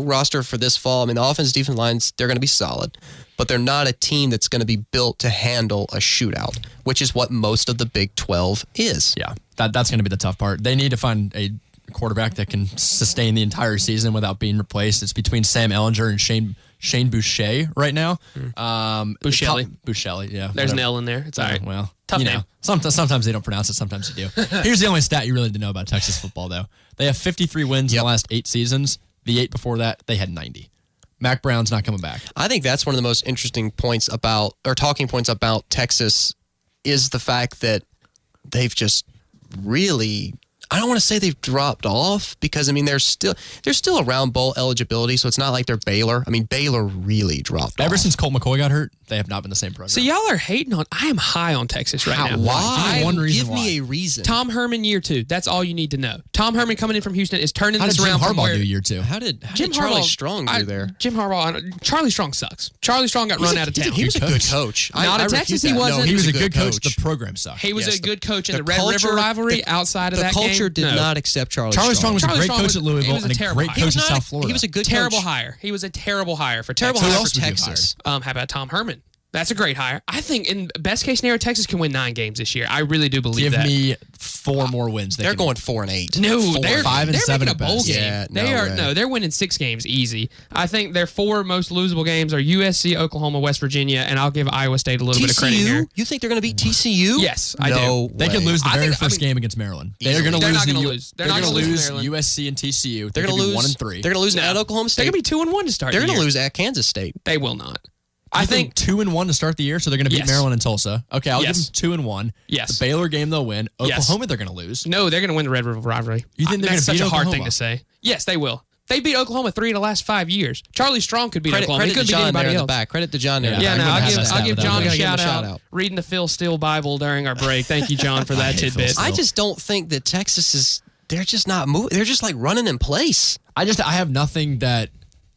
roster for this fall, I mean, the offense, defense lines, they're going to be solid, but they're not a team that's going to be built to handle a shootout, which is what most of the Big 12 is. Yeah, that's going to be the tough part. They need to find a quarterback that can sustain the entire season without being replaced. It's between Sam Ehlinger and Shane Boucher right now. Bouchelli, yeah. There's an L in there. It's all right. Well, Tough name. Sometimes they don't pronounce it, sometimes you do. Here's the only stat you really need to know about Texas football, though. They have 53 wins in the last 8 seasons. The 8 before that, they had 90. Mac Brown's not coming back. I think that's one of the most interesting talking points about Texas is the fact that they've just really, I don't want to say they've dropped off because, I mean, they're still around bowl eligibility, so it's not like they're Baylor. I mean, Baylor really dropped off. Ever since Colt McCoy got hurt, they have not been the same program. So y'all are hating on. I am high on Texas right now. Why? Give me a reason. Tom Herman year 2. That's all you need to know. Tom Herman coming in from Houston is turning How this did Jim around. from Harbaugh where do year 2? How did Charlie Strong do there? Jim Harbaugh. Charlie Strong sucks. Charlie Strong got run out of town. He was a good coach. Not in Texas, he wasn't. No, he was a good coach. The program sucked. He was a good coach in the Red River rivalry. Outside of that game, the culture did not accept Charlie Strong was a great coach at Louisville and a great coach at South Florida. He was a good terrible coach. hire. He was a terrible hire for Terrible Texas. hire for Texas. How about Tom Herman? That's a great hire. I think in best case scenario, Texas can win 9 games this year. I really do believe that. Give me 4 more wins. They're going 4-8. No, they're 5 and 7 making a bowl game. Yeah, They're winning 6 games easy. I think their 4 most losable games are USC, Oklahoma, West Virginia, and I'll give Iowa State a little bit of credit here. You think they're going to beat TCU? Yes, I do. They could lose the very first game against Maryland. They're going to lose. They're not going to lose. They're going to lose USC and TCU. They're going to lose 1-3. They're going to lose at Oklahoma State. They're going to be 2-1 to start. They're going to lose at Kansas State. They will not. I think 2-1 to start the year, so they're going to beat Maryland and Tulsa. Okay, I'll give them 2-1. Yes. The Baylor game they'll win. Oklahoma they're going to lose. No, they're going to win the Red River rivalry. You think they're going That's to beat such a hard Oklahoma? thing to say. Yes, they will. They beat Oklahoma 3 of the last 5 years. Charlie Strong could beat Oklahoma. He Credit couldn't to beat John anybody there in else. the back. Credit to John there. Yeah, no, I'll give John a shout out. out. Reading the Phil Steele Bible during our break. Thank you, John, for that tidbit. I just don't think that Texas is. They're just not moving. They're just like running in place. I have nothing that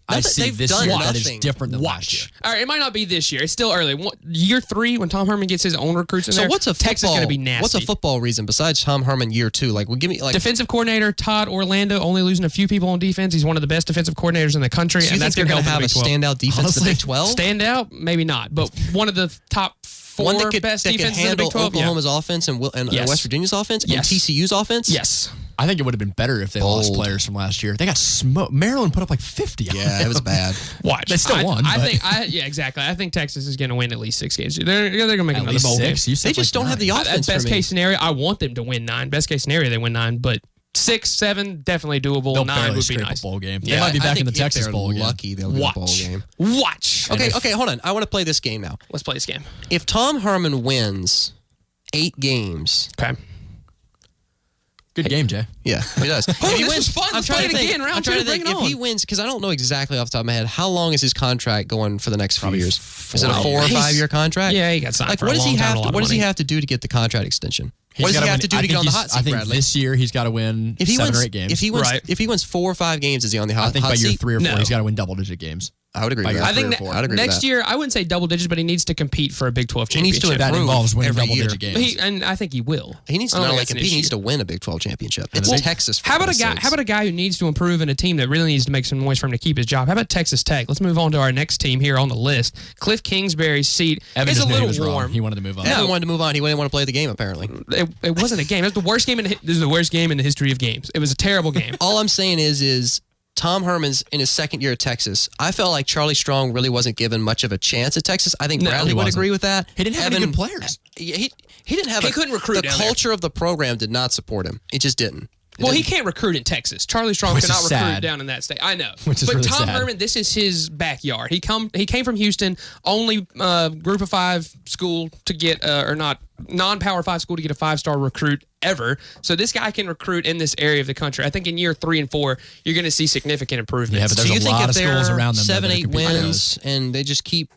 I see this year that is different than last year. All right, it might not be this year. It's still early. Year 3, when Tom Herman gets his own recruits in there, Texas is going to be nasty. What's a football reason besides Tom Herman year 2? Like, well, give me like defensive coordinator Todd Orlando, only losing a few people on defense. He's one of the best defensive coordinators in the country, So you and think that's they're going to have a standout defense in the Big 12? Stand out, maybe not, but one of the top 4 One that could best defenses in the handle Big 12. Oklahoma's offense and West Virginia's offense and TCU's offense. Yes. I think it would have been better if they lost players from last year. They got smoked. Maryland put up like 50 on Yeah, them. it was bad. Watch. They still won. Yeah, exactly. I think Texas is going to win at least 6 games. They're going to make At another least bowl 6? game. You said They just don't have the offense. Best for me. case scenario, I want them to win 9. Best case scenario, they win 9, but 6, 7, definitely doable. They'll 9 barely would be scrape nice. a bowl game. Yeah, They might be I back in think the if Texas they're bowl again. lucky, they'll get a bowl game. Watch. Okay, hold on. I want to play this game now. Let's play this game. If Tom Herman wins 8 games, okay. Good game, Jay. Yeah, he does. If he this wins, was fun. Let's I'm play trying it to again. think. Round I'm 2, trying to bring think it if he on. wins, because I don't know exactly off the top of my head how long is his contract going for the next few years. Is it a 4 or 5 year contract? Yeah, he got signed Like, for what a does long he time, have? a lot of What does he money. have to do to get the contract extension? What He's does he gotta have win- to do I to think get on the he's- hot seat, I think Bradley? this year he's got to win If he 7 wins, or 8 games. if he wins 4 or 5 games, is he on the hot? I think hot by year seat? 3 or 4 No. he's got to win double-digit games. I would agree By with year that. I think 3 or 4. I'd agree with next that. year, I wouldn't say double digits, but he needs to compete for a Big 12 He needs championship. to That involves winning every double-digit year. games. And I think he will. He needs to I don't not think only that's an compete, he needs issue. to win a Big 12 championship. It's Well, Texas. For How about a God's guy? sakes. How about a guy who needs to improve in a team that really needs to make some noise for him to keep his job? How about Texas Tech? Let's move on to our next team here on the list. Cliff Kingsbury's seat Evan is a just knew he little was wrong. warm. He wanted to move on. Evan wanted to move on. He didn't want to play the game, apparently. It wasn't a game. It was the worst game this is the worst game in the history of games. It was a terrible game. All I'm saying is Tom Herman's in his second year at Texas. I felt like Charlie Strong really wasn't given much of a chance at Texas. I think No, Bradley he would wasn't. agree with that. He didn't have any good players. He didn't have. He couldn't recruit The down there. culture of the program did not support him. It just didn't. Well, he can't recruit in Texas. Charlie Strong Which cannot is recruit sad. down in that state. I know. Which is but really Tom sad. Herman, this is his backyard. He came from Houston, only group of 5 school to get, or not, non-power 5 school to get a 5-star recruit ever. So this guy can recruit in this area of the country. I think in year 3 and 4, you're going to see significant improvements. Yeah, but there's So you a think lot if of schools they're around them. 7, that 8 compete with wins and they just keep,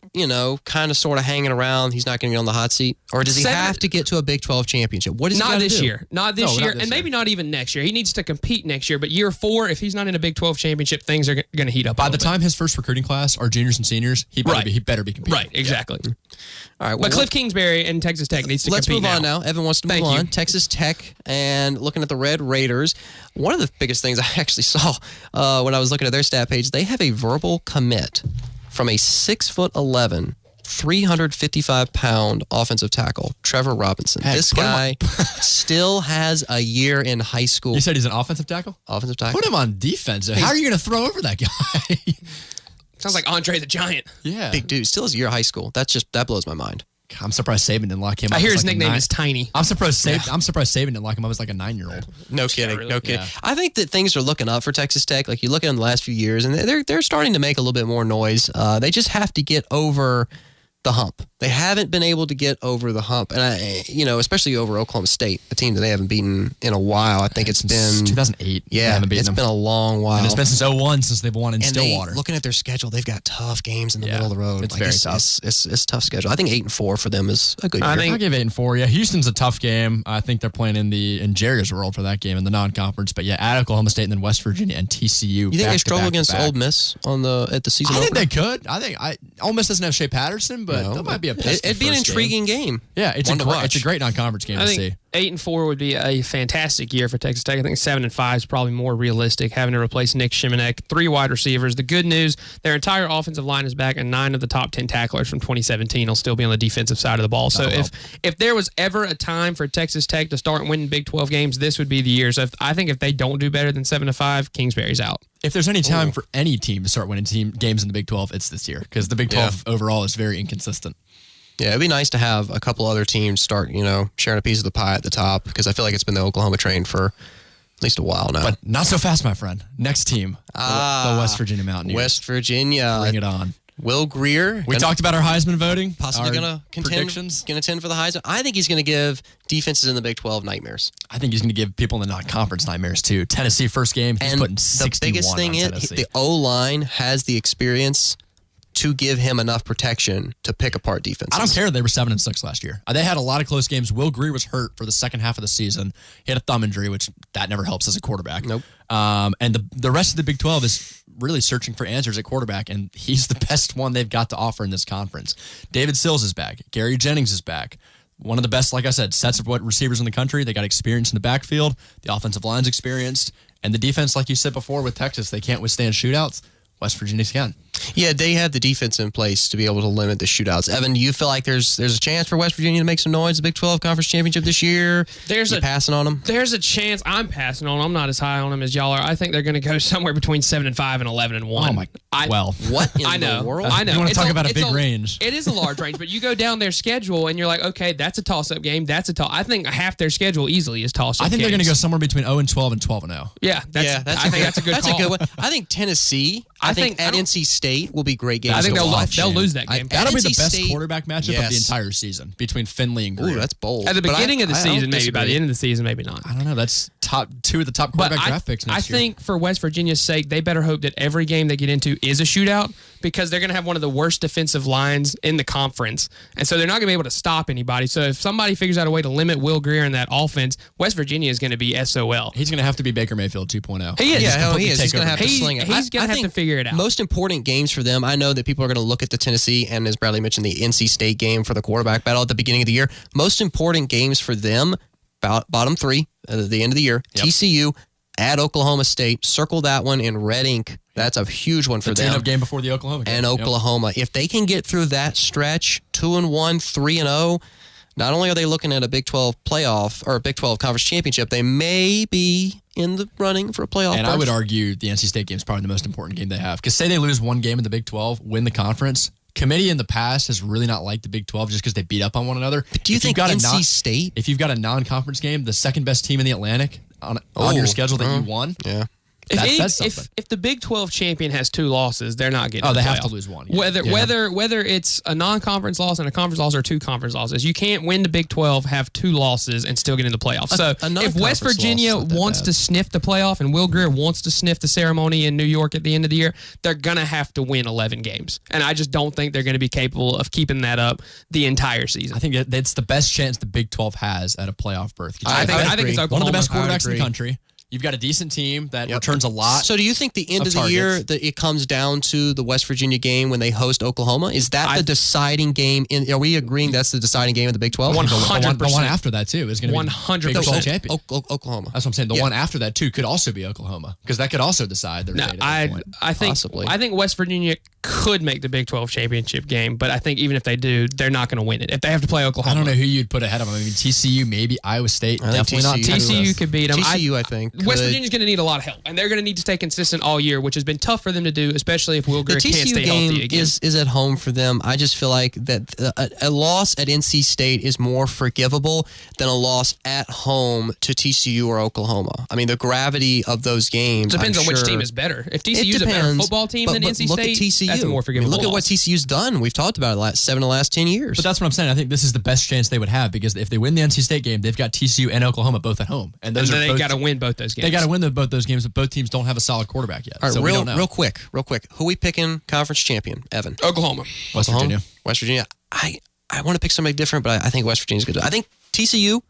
kind of sort of hanging around, he's not going to get on the hot seat? Or does he 7 have to get to a Big 12 championship? What is he Not gotta this do? year. Not this No, year. not this And maybe year. not even next year. He needs to compete next year. But year 4, if he's not in a Big 12 championship, things are going to heat up. By the time his first recruiting class are juniors and seniors, he better be competing. Right, exactly. All right, well, But Cliff Kingsbury and Texas Tech needs to let's compete move on now. Evan wants to move Thank on. you. Texas Tech and looking at the Red Raiders. One of the biggest things I actually saw when I was looking at their stat page, they have a verbal commit from a 6'11", 355-pound offensive tackle, Trevor Robinson. Hey, this put him guy still has a year in high school. You said he's an offensive tackle? Offensive tackle. Put him on defense. How are you going to throw over that guy? Sounds like Andre the Giant. Yeah. Big dude. Still has a year of high school. That blows my mind. I'm surprised Saban didn't lock him up. I hear as his like a nickname 9. is Tiny. I'm surprised Saban didn't lock him up as like a 9-year-old. No kidding. really. No kidding. Yeah. I think that things are looking up for Texas Tech. Like you look at them the last few years, and they're starting to make a little bit more noise. They just have to get over the hump. They haven't been able to get over the hump, and especially over Oklahoma State, a team that they haven't beaten in a while. I think it's been 2008. They Yeah, haven't beaten it's them. been a long while. And it's been since 01 since they've won in And Stillwater. looking at their schedule, they've got tough games in the Yeah, middle of the road. it's very tough. It's tough schedule. I think 8-4 for them is a good year. I'll give 8-4. Yeah, Houston's a tough game. I think they're playing in Jerry's world for that game in the non-conference. But yeah, at Oklahoma State and then West Virginia and TCU. You think they struggle against Old Miss at the season I think opener? they could. Ole Miss doesn't have Shea Patterson, but No, that might be a pesky It'd be an first intriguing game. Yeah, it's a great non-conference game to see. 8-4 would be a fantastic year for Texas Tech. I think 7-5 is probably more realistic, having to replace Nick Shimanek, 3 wide receivers. The good news, their entire offensive line is back, and 9 of the top 10 tacklers from 2017 will still be on the defensive side of the ball. So if there was ever a time for Texas Tech to start winning Big 12 games, this would be the year. So I think if they don't do better than 7-5, Kingsbury's out. If there's any time for any team to start winning games in the Big 12, it's this year, because the Big 12 overall is very inconsistent. Yeah, it'd be nice to have a couple other teams start, sharing a piece of the pie at the top, because I feel like it's been the Oklahoma train for at least a while now. But not so fast, my friend. Next team, the West Virginia Mountaineers. West Virginia. Bring it on. Will Greer. We talked about our Heisman voting. Possibly going to contend for the Heisman. I think he's going to give defenses in the Big 12 nightmares. I think he's going to give people in the non-conference nightmares, too. Tennessee first game, he's putting 61 the biggest thing on is Tennessee. the O-line has the experience to give him enough protection to pick apart defenses. I don't care. They were 7-6 last year. They had a lot of close games. Will Greer was hurt for the second half of the season. He had a thumb injury, which that never helps as a quarterback. Nope. And the rest of the Big 12 is really searching for answers at quarterback, and he's the best one they've got to offer in this conference. David Sills is back. Gary Jennings is back. One of the best, like I said, sets of receivers in the country. They got experience in the backfield. The offensive line's experienced. And the defense, like you said before with Texas, they can't withstand shootouts. West Virginia can. Yeah, they have the defense in place to be able to limit the shootouts. Evan, do you feel like there's a chance for West Virginia to make some noise in the Big 12 Conference Championship this year? Passing on them? There's a chance. I'm passing on them. I'm not as high on them as y'all are. I think they're going to go somewhere between 7-5 and 11-1. Oh my! What in the world? I know. You want to talk about a big range? It is a large range, but you go down their schedule and you're like, okay, that's a toss-up game. I think half their schedule easily is toss-up. I think they're going to go somewhere between 0-12 and 12-0. Yeah, I think that's a good That's call. a good one. I think Tennessee. I think at NC State will be great games. I think to they'll watch. lose that game. That'll be the NC best State, quarterback matchup of the entire season between Finley and Greer. Ooh, that's bold. At the beginning of the season, maybe. By the end of the season, maybe not. I don't know. That's two of the top quarterback draft picks next year. I think for West Virginia's sake, they better hope that every game they get into is a shootout, because they're going to have one of the worst defensive lines in the conference. And so they're not going to be able to stop anybody. So if somebody figures out a way to limit Will Greer in that offense, West Virginia is going to be SOL. He's going to have to be Baker Mayfield 2.0. He is. Yeah, he is. He's going to have to sling it. He's going to have to figure it out. Most important games for them, I know that people are going to look at the Tennessee and, as Bradley mentioned, the NC State game for the quarterback battle at the beginning of the year. Most important games for them, bottom 3 at the end of the year, TCU at Oklahoma State. Circle that one in red ink. That's a huge one for them. The tune-up game before the Oklahoma game. And Oklahoma. If they can get through that stretch, 2-1, 3-0, not only are they looking at a Big 12 playoff or a Big 12 conference championship, they may be in the running for a playoff. And I would argue the NC State game is probably the most important game they have. Because say they lose one game in the Big 12, win the conference. Committee in the past has really not liked the Big 12 just because they beat up on one another. But do you think NC State? If you've got a non-conference game, the second best team in the Atlantic on your schedule that you won, if the Big 12 champion has 2 losses, they're not getting. They have to lose one. Yeah. Whether it's a non-conference loss and a conference loss or 2 conference losses, you can't win the Big 12, have 2 losses, and still get in the playoffs. So if West Virginia wants to sniff the playoff and Will Greer wants to sniff the ceremony in New York at the end of the year, they're gonna have to win 11 games, and I just don't think they're going to be capable of keeping that up the entire season. I think that's the best chance the Big 12 has at a playoff berth. I think it's Oklahoma. One of the best quarterbacks in the country. You've got a decent team that returns a lot. So do you think the end of the year that it comes down to the West Virginia game when they host Oklahoma? Is that the deciding game? Are we agreeing that's the deciding game in the Big 12? 100%. The one after that, too, is going to be 100% Big 12 champion. Oklahoma. That's what I'm saying. The one after that, too, could also be Oklahoma, because that could also decide their fate at that point. I think West Virginia could make the Big 12 championship game, but I think even if they do, they're not going to win it. If they have to play Oklahoma. I don't know who you'd put ahead of them. I mean, TCU, maybe. Iowa State, definitely not. TCU could beat them. TCU, I think. West Virginia's going to need a lot of help, and they're going to need to stay consistent all year, which has been tough for them to do, especially if Will Greer can't stay healthy again. Is at home for them. I just feel like that a loss at NC State is more forgivable than a loss at home to TCU or Oklahoma. I mean, the gravity of those games depends on which team is better. If TCU's a better football team than NC look State, at TCU. that's a more forgivable look at what TCU's done. We've talked about it 7 of the last 10 years. But that's what I'm saying. I think this is the best chance they would have, because if they win the NC State game, they've got TCU and Oklahoma both at home, and they got to win both those games. They got to win both those games, but both teams don't have a solid quarterback yet. All right, so real quick. Who we picking conference champion? Evan. Oklahoma. West Virginia. West Virginia. I want to pick somebody different, but I think West Virginia's good. I think TCU.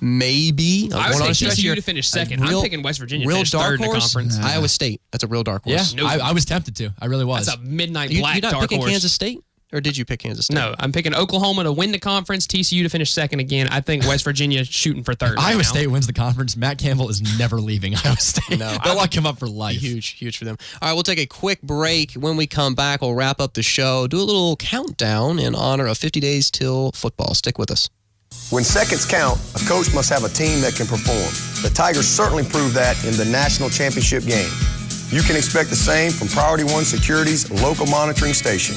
Maybe. I would say TCU to finish second. I'm picking West Virginia to finish third in the conference. Iowa State. That's a real dark horse. Yeah, I was tempted to. I really was. That's a midnight You're black not dark picking horse. Kansas State? Or did you pick Kansas State? No, I'm picking Oklahoma to win the conference, TCU to finish second again. I think West Virginia shooting for third. Iowa State wins the conference. Matt Campbell is never leaving Iowa State. No. They'll lock him up for life. Huge for them. All right, we'll take a quick break. When we come back, we'll wrap up the show, do a little countdown in honor of 50 days till football. Stick with us. When seconds count, a coach must have a team that can perform. The Tigers certainly proved that in the national championship game. You can expect the same from Priority One Security's local monitoring station.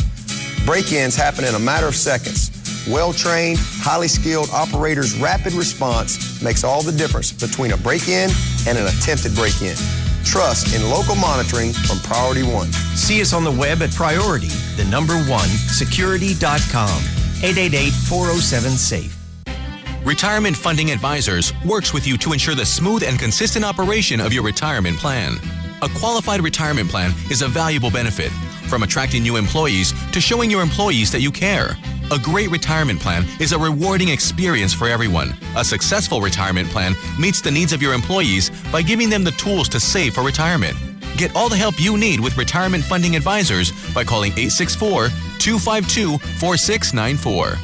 Break-ins happen in a matter of seconds. Well-trained, highly skilled operators' rapid response makes all the difference between a break-in and an attempted break-in. Trust in local monitoring from Priority One. See us on the web at Priority, the number one, security.com, 888-407-SAFE. Retirement Funding Advisors works with you to ensure the smooth and consistent operation of your retirement plan. A qualified retirement plan is a valuable benefit, from attracting new employees to showing your employees that you care. A great retirement plan is a rewarding experience for everyone. A successful retirement plan meets the needs of your employees by giving them the tools to save for retirement. Get all the help you need with Retirement Funding Advisors by calling 864-252-4694.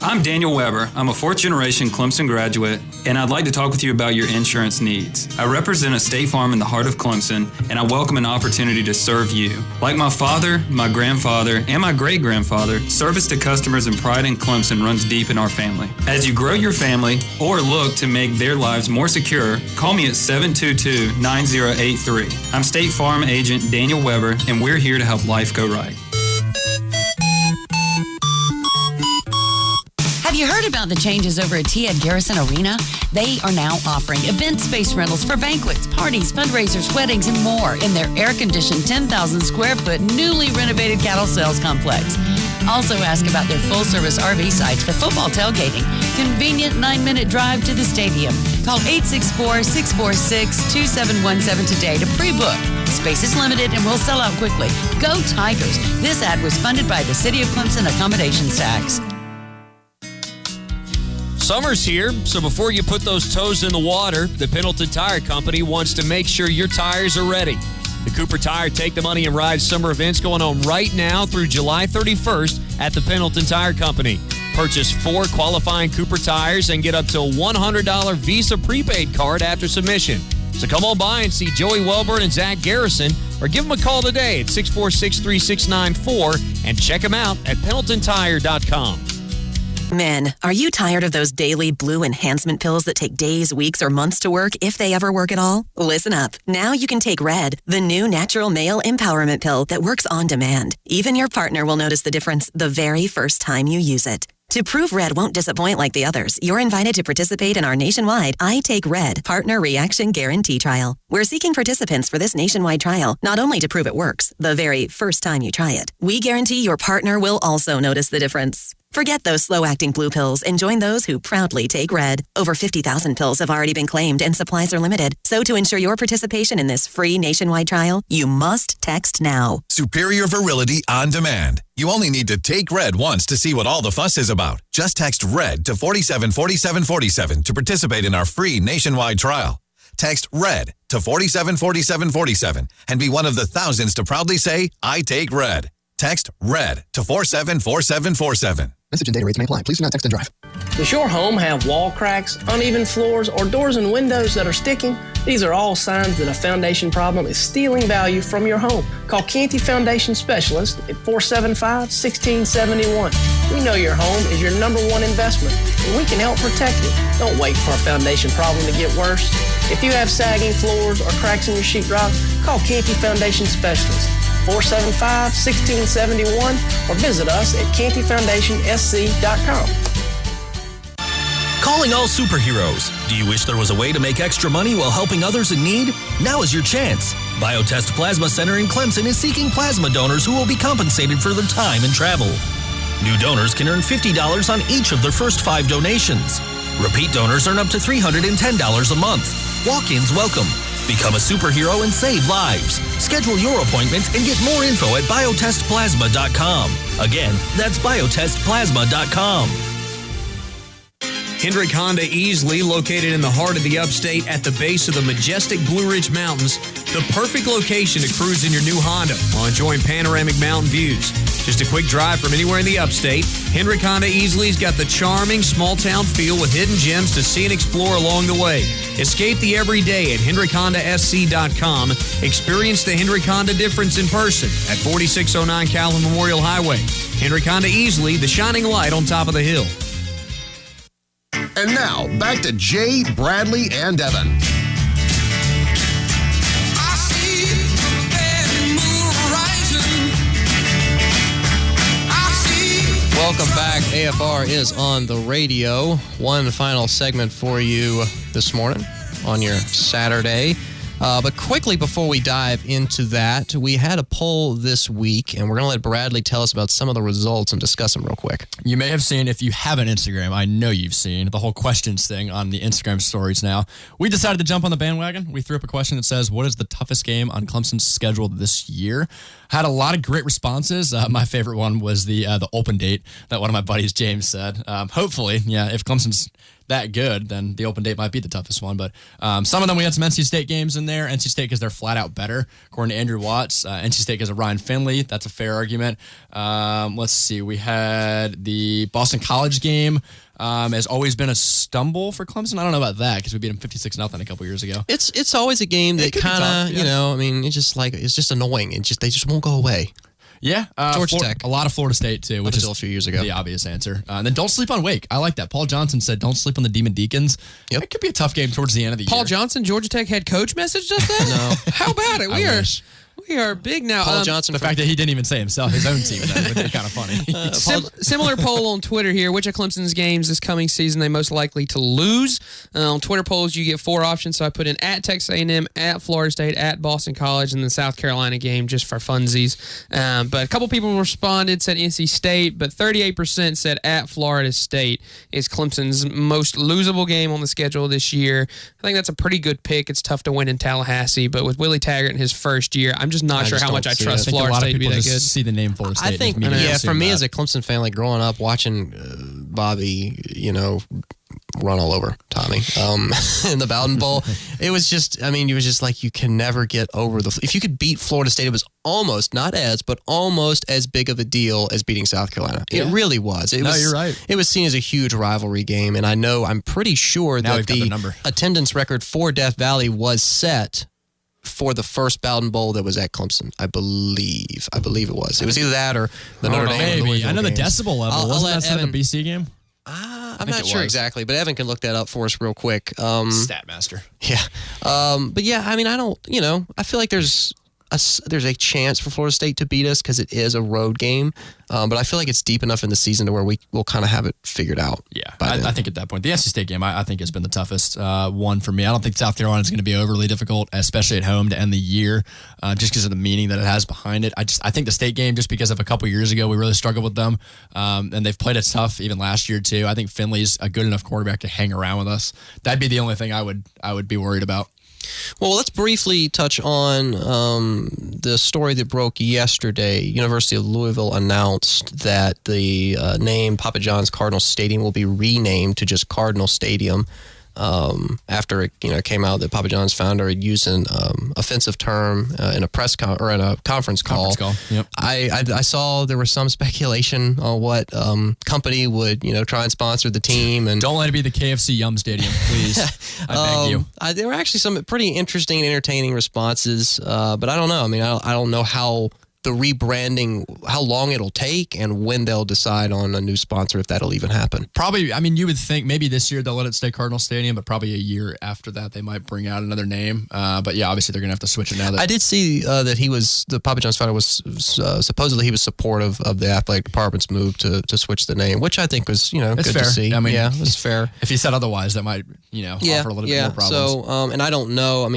I'm Daniel Weber. I'm a fourth-generation Clemson graduate, and I'd like to talk with you about your insurance needs. I represent a State Farm in the heart of Clemson, and I welcome an opportunity to serve you. Like my father, my grandfather, and my great-grandfather, service to customers and pride in Clemson runs deep in our family. As you grow your family or look to make their lives more secure, call me at 722-9083. I'm State Farm agent Daniel Weber, and we're here to help life go right. Have you heard about the changes over at T. Ed Garrison Arena? They are now offering event space rentals for banquets, parties, fundraisers, weddings, and more in their air-conditioned 10,000 square foot newly renovated cattle sales complex. Also ask about their full-service RV sites for football tailgating. Convenient 9-minute drive to the stadium. Call 864-646-2717 today to pre-book. Space is limited and will sell out quickly. Go Tigers! This ad was funded by the City of Clemson Accommodations Tax. Summer's here, so before you put those toes in the water, the Pendleton Tire Company wants to make sure your tires are ready. The Cooper Tire Take the Money and Ride summer events going on right now through July 31st at the Pendleton Tire Company. Purchase 4 qualifying Cooper tires and get up to a $100 Visa prepaid card after submission. So come on by and see Joey Welburn and Zach Garrison, or give them a call today at 646-3694 and check them out at PendletonTire.com. Men, are you tired of those daily blue enhancement pills that take days, weeks, or months to work, if they ever work at all? Listen up. Now you can take Red, the new natural male empowerment pill that works on demand. Even your partner will notice the difference the very first time you use it. To prove Red won't disappoint like the others, you're invited to participate in our nationwide I Take Red Partner Reaction Guarantee Trial. We're seeking participants for this nationwide trial, not only to prove it works the very first time you try it. We guarantee your partner will also notice the difference. Forget those slow-acting blue pills and join those who proudly take Red. Over 50,000 pills have already been claimed and supplies are limited. So to ensure your participation in this free nationwide trial, you must text now. Superior virility on demand. You only need to take Red once to see what all the fuss is about. Just text RED to 474747 to participate in our free nationwide trial. Text RED to 474747 and be one of the thousands to proudly say, I take Red. Text RED to 474747. Message and data rates may apply. Please do not text and drive. Does your home have wall cracks, uneven floors, or doors and windows that are sticking? These are all signs that a foundation problem is stealing value from your home. Call Canty Foundation Specialist at 475-1671. We know your home is your number one investment, and we can help protect it. Don't wait for a foundation problem to get worse. If you have sagging floors or cracks in your sheetrock, call Canty Foundation Specialist. 475-1671 or visit us at cantyfoundationsc.com. Calling all superheroes. Do you wish there was a way to make extra money while helping others in need? Now is your chance. Biotest Plasma Center in Clemson is seeking plasma donors who will be compensated for their time and travel. New donors can earn $50 on each of their first 5 donations. Repeat donors earn up to $310 a month. Walk-ins welcome. Become a superhero and save lives. Schedule your appointment and get more info at biotestplasma.com. Again, that's biotestplasma.com. Hendrick Honda Easley, located in the heart of the upstate at the base of the majestic Blue Ridge Mountains, the perfect location to cruise in your new Honda while enjoying panoramic mountain views. Just a quick drive from anywhere in the upstate, Hendrick Honda Easley's got the charming small-town feel with hidden gems to see and explore along the way. Escape the everyday at HendrickHondaSC.com. Experience the Hendrick Honda difference in person at 4609 Calvin Memorial Highway. Hendrick Honda Easley, the shining light on top of the hill. And now, back to Jay, Bradley, and Evan. Welcome back. AFR is on the radio. One final segment for you this morning on your Saturday. But quickly before we dive into that, we had a poll this week, and we're going to let Bradley tell us about some of the results and discuss them real quick. You may have seen, if you have an Instagram, I know you've seen the whole questions thing on the Instagram stories now. We decided to jump on the bandwagon. We threw up a question that says, what is the toughest game on Clemson's schedule this year? Had a lot of great responses. My favorite one was the open date that one of my buddies, James, said. Hopefully, if Clemson's that good, then the open date might be the toughest one. But some of them, we had some NC State games in there. NC State because they're flat out better, according to Andrew Watts. NC State because of Ryan Finley. That's a fair argument. Let's see. We had the Boston College game. Has always been a stumble for Clemson. I don't know about that because we beat them 56-0 a couple years ago. It's always a game that kind of, it's just annoying. They just won't go away. Yeah. Georgia Tech. A lot of Florida State, too, which is a few years ago. The obvious answer. And then don't sleep on Wake. I like that. Paul Johnson said don't sleep on the Demon Deacons. Yep. It could be a tough game towards the end of the year. Paul Johnson, Georgia Tech head coach, messaged us that? No. How about it? We are big now. Paul Johnson. The fact that he didn't even say himself, his own team, that would be kind of funny. Similar poll on Twitter here. Which of Clemson's games this coming season they most likely to lose? On Twitter polls, you get 4 options. So I put in at Texas A&M, at Florida State, at Boston College, and the South Carolina game just for funsies. But a couple people responded, said NC State, but 38% said at Florida State is Clemson's most losable game on the schedule this year. I think that's a pretty good pick. It's tough to win in Tallahassee, but with Willie Taggart in his first year, I'm just not sure how much I trust Florida State to be that good. See the name Florida State. I think, for me as a Clemson fan, like growing up watching Bobby, run all over Tommy in the Bowden Bowl, it was just, like you can never get over if you could beat Florida State, it was almost, but almost as big of a deal as beating South Carolina. Yeah. It really was. You're right. It was seen as a huge rivalry game, and I'm pretty sure that the attendance record for Death Valley was set for the first Bowden Bowl that was at Clemson. I believe it was. It was either that or the Notre Dame. Maybe. I know the decibel level. Wasn't that the BC game? I'm not sure exactly, but Evan can look that up for us real quick. Statmaster. Yeah. But yeah, I don't, I feel like there's a chance for Florida State to beat us because it is a road game. But I feel like it's deep enough in the season to where we'll kind of have it figured out. Yeah, I think at that point, the NC State game, I think has been the toughest one for me. I don't think South Carolina is going to be overly difficult, especially at home to end the year, just because of the meaning that it has behind it. I think the State game, just because of a couple years ago, we really struggled with them, and they've played it tough even last year too. I think Finley's a good enough quarterback to hang around with us. That'd be the only thing I would be worried about. Well, let's briefly touch on the story that broke yesterday. University of Louisville announced that the name Papa John's Cardinal Stadium will be renamed to just Cardinal Stadium after it came out that Papa John's founder had used an offensive term in a in a conference call. Yep. I saw there was some speculation on what company would try and sponsor the team, and don't let it be the KFC Yum Stadium, please. I beg you. There were actually some pretty interesting and entertaining responses, but I don't know. I don't know how the rebranding, how long it'll take and when they'll decide on a new sponsor, if that'll even happen. Probably, you would think maybe this year they'll let it stay Cardinal Stadium, but probably a year after that they might bring out another name. But yeah, obviously they're going to have to switch it now. I did see that the Papa John's founder was supposedly he was supportive of the athletic department's move to switch the name, which I think was, good fair. to see. Yeah, it's fair. If he said otherwise, that might, offer a little bit more problems. So, and I don't know,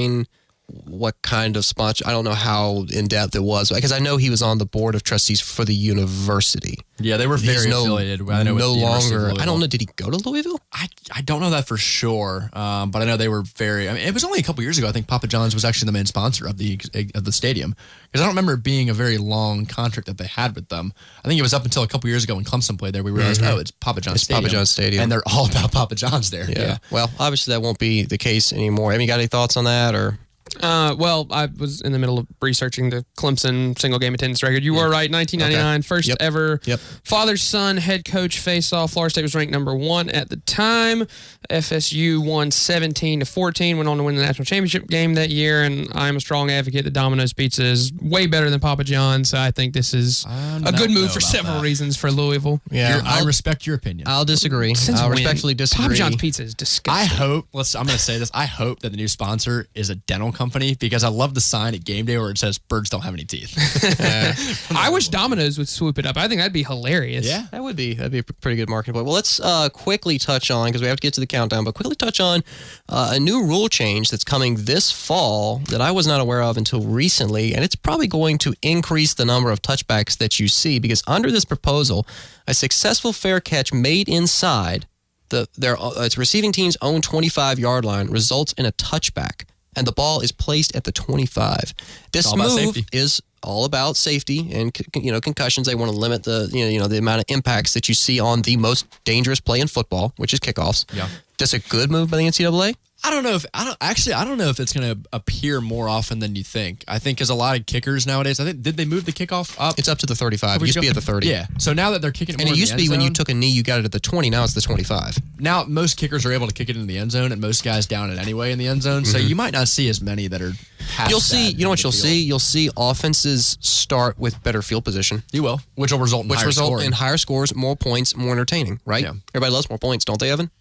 what kind of sponsor, I don't know how in-depth it was, because I know he was on the board of trustees for the university. Yeah, they were very affiliated. I know no longer. I don't know, did he go to Louisville? I don't know that for sure, but I know they were very, it was only a couple years ago, I think Papa John's was actually the main sponsor of the stadium, because I don't remember it being a very long contract that they had with them. I think it was up until a couple years ago when Clemson played there, we realized, it's Papa John's Stadium. Papa John's Stadium. And they're all about Papa John's there. Yeah. Well, obviously that won't be the case anymore. You got any thoughts on that, or? Well, I was in the middle of researching the Clemson single game attendance record. You were right. 1999, first ever father-son head coach face-off. Florida State was ranked number 1 at the time. FSU won 17-14, went on to win the national championship game that year, and I'm a strong advocate that Domino's Pizza is way better than Papa John's, so I think this is a good move for several reasons for Louisville. Yeah, I respect your opinion. I'll disagree. I'll respectfully disagree. Papa John's Pizza is disgusting. I'm going to say this. I hope that the new sponsor is a dental company because I love the sign at game day where it says birds don't have any teeth. I wish Domino's would swoop it up. I think that'd be hilarious. Yeah, that'd be a pretty good marketing play. Well, let's quickly touch on, because we have to get to the countdown, but quickly touch on a new rule change that's coming this fall that I was not aware of until recently, and it's probably going to increase the number of touchbacks that you see, because under this proposal, a successful fair catch made inside its receiving team's own 25-yard line results in a touchback, and the ball is placed at the 25. This move is all about safety and concussions. They want to limit the amount of impacts that you see on the most dangerous play in football, which is kickoffs. Yeah, that's a good move by the NCAA. I don't know if it's going to appear more often than you think. I think because a lot of kickers nowadays, did they move the kickoff up? It's up to the 35. It used to be at the 30. Yeah. So now that they're kicking it more and it used to be when you took a knee, you got it at the 20. Now it's the 25. Now most kickers are able to kick it in the end zone, and most guys down it anyway in the end zone. So you might not see as many that are past You'll see, you know what you'll see? You'll see offenses start with better field position. You will. Which will result in higher scores, more points, more entertaining, right? Yeah. Everybody loves more points, don't they, Evan?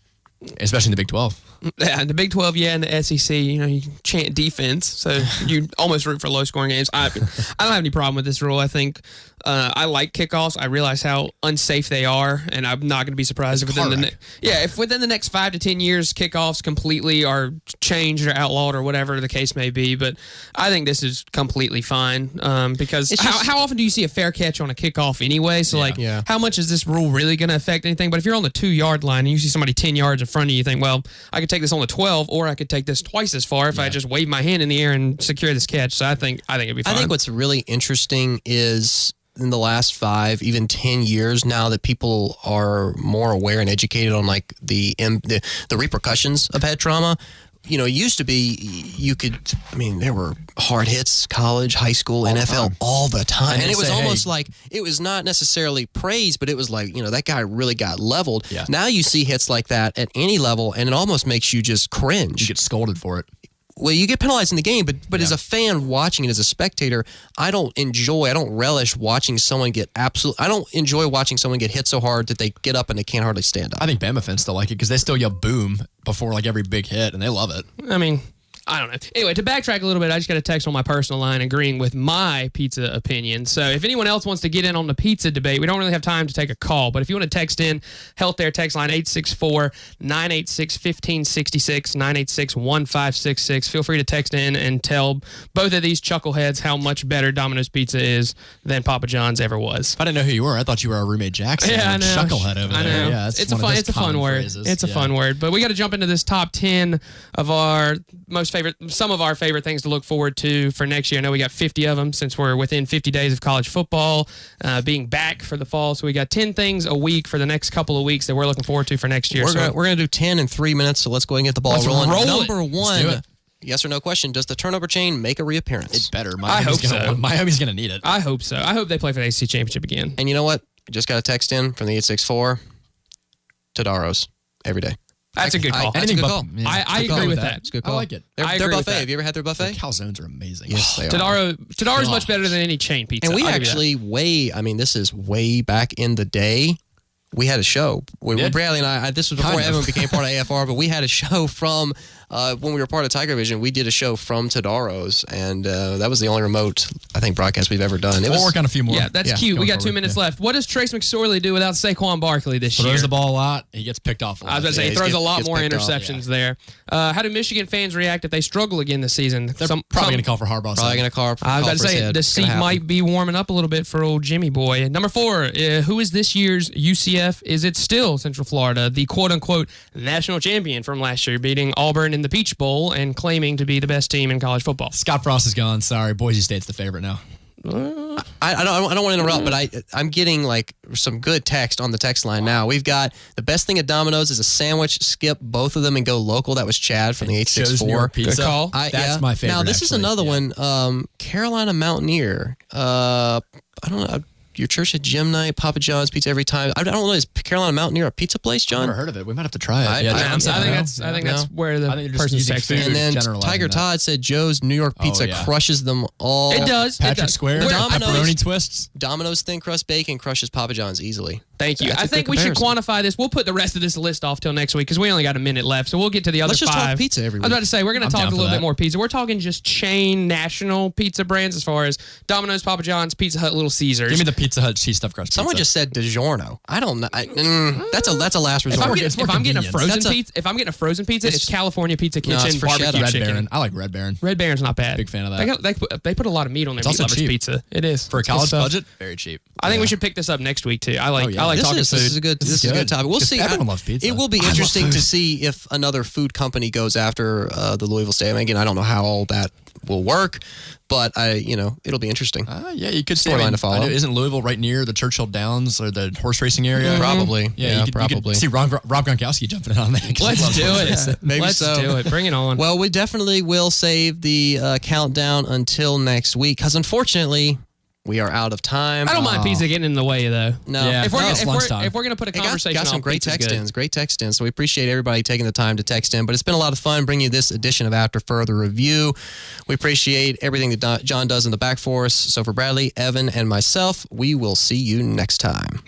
Especially in the Big 12. Yeah, in the Big 12, and the SEC, you chant defense, so you almost root for low-scoring games. I don't have any problem with this rule. I think I like kickoffs. I realize how unsafe they are, and I'm not going to be surprised if within the next 5 to 10 years, kickoffs completely are changed or outlawed or whatever the case may be. But I think this is completely fine because how often do you see a fair catch on a kickoff anyway? So, how much is this rule really going to affect anything? But if you're on the 2-yard line and you see somebody 10 yards in front of you, you think, well, I could take this on the 12, or I could take this twice as far if I just wave my hand in the air and secure this catch. So I think it'd be fine. I think what's really interesting is in the last 5, even 10 years now that people are more aware and educated on like the repercussions of head trauma. It used to be there were hard hits, college, high school, NFL all the time. And it was almost like, it was not necessarily praise, but it was like, that guy really got leveled. Yeah. Now you see hits like that at any level, and it almost makes you just cringe. You get scolded for it. Well, you get penalized in the game, but as a fan watching it, as a spectator, I don't relish watching someone I don't enjoy watching someone get hit so hard that they get up and they can't hardly stand up. I think Bama fans still like it because they still yell boom before like every big hit, and they love it. I mean, I don't know. Anyway, to backtrack a little bit, I just got a text on my personal line agreeing with my pizza opinion. So if anyone else wants to get in on the pizza debate, we don't really have time to take a call. But if you want to text in, Health There text line 864-986-1566, 986-1566. Feel free to text in and tell both of these chuckleheads how much better Domino's Pizza is than Papa John's ever was. I didn't know who you were. I thought you were our roommate Jackson. Yeah, I know. Chucklehead over there. I know. Yeah, it's a fun word. It's a fun word. But we got to jump into this top 10 of some of our favorite things to look forward to for next year. I know we got 50 of them since we're within 50 days of college football being back for the fall. So we got 10 things a week for the next couple of weeks that we're looking forward to for next year. We're going to do 10 in 3 minutes, so let's go ahead and get the ball rolling. Number 1, yes or no question, does the turnover chain make a reappearance? It better. I hope so. Miami's going to need it. I hope so. I hope they play for the ACC Championship again. And you know what? I just got a text in from the 864, Tadaros, every day. That's a good call. That's a good call. I agree with that. It's a good call. I like it. Their buffet. Have you ever had their buffet? The calzones are amazing. Yes, they are. Tadaro's much better than any chain pizza. And we actually this is way back in the day. We had a show. Bradley and I, this was before Evan became part of AFR, but we had a show from when we were part of Tiger Vision. We did a show from Tadaro's, and that was the only remote, I think, broadcast we've ever done. We'll work on a few more. Yeah, that's cute. We got 2 minutes left. What does Trace McSorley do without Saquon Barkley this year? Throws the ball a lot. He gets picked off a lot. I was going to say, he throws a lot more interceptions there. How do Michigan fans react if they struggle again this season? They're probably going to call for Harbaugh. Probably going to call for I was about to say, the seat might be warming up a little bit for old Jimmy boy. Number 4, who is this year's UCF? Is it still Central Florida, the quote-unquote national champion from last year, beating Auburn in the Peach Bowl and claiming to be the best team in college football? Scott Frost is gone. Sorry. Boise State's the favorite now. I don't want to interrupt, but I'm getting like some good text on the text line now. We've got the best thing at Domino's is a sandwich. Skip both of them and go local. That was Chad from the 864. Pizza. Good call. That's my favorite. Now this is another one. Carolina Mountaineer. I don't know. Your church at gym night, Papa John's pizza every time. I don't know. Is Carolina Mountaineer a pizza place, John? I've never heard of it. We might have to try it. I think that's where the person's texting. And then Tiger Todd said Joe's New York pizza crushes them all. It does. Patrick Square. Pepperoni twists. Domino's thin crust bacon crushes Papa John's easily. Thank you. I think we should quantify this. We'll put the rest of this list off till next week because we only got a minute left. So we'll get to the other 5. Let's just talk pizza every week. I was about to say, we're going to talk a little bit more pizza. We're talking just chain national pizza brands as far as Domino's, Papa John's, Pizza Hut, Little Caesars. Give me the Pizza Hut cheese stuffed crust pizza. Someone just said DiGiorno. I don't know. That's a last resort. If I'm getting a frozen pizza, it's California Pizza Kitchen barbecue Red chicken. Baron. I like Red Baron. Red Baron's not bad. Big fan of that. They put a lot of meat on their meat lovers cheap. pizza. It is for a college budget. Very cheap. I think we should pick this up next week too. I like talking food. This is a good topic. We'll see. Everyone loves pizza. It will be interesting to see if another food company goes after the Louisville Stadium. Again, I don't know how all that will work, but it'll be interesting. Yeah, you could see. Storyline to follow. Isn't Louisville right near the Churchill Downs or the horse racing area? Probably. Yeah, probably. You could see Rob Gronkowski jumping in on that. Let's do it. Maybe Let's do it. Bring it on. Well, we definitely will save the countdown until next week because unfortunately we are out of time. I don't mind pizza getting in the way though. No, if we're gonna put a conversation, got some on great text good. ins. Great text ins. So we appreciate everybody taking the time to text in. But it's been a lot of fun bringing you this edition of After Further Review. We appreciate everything that John does in the back for us. So for Bradley, Evan, and myself, we will see you next time.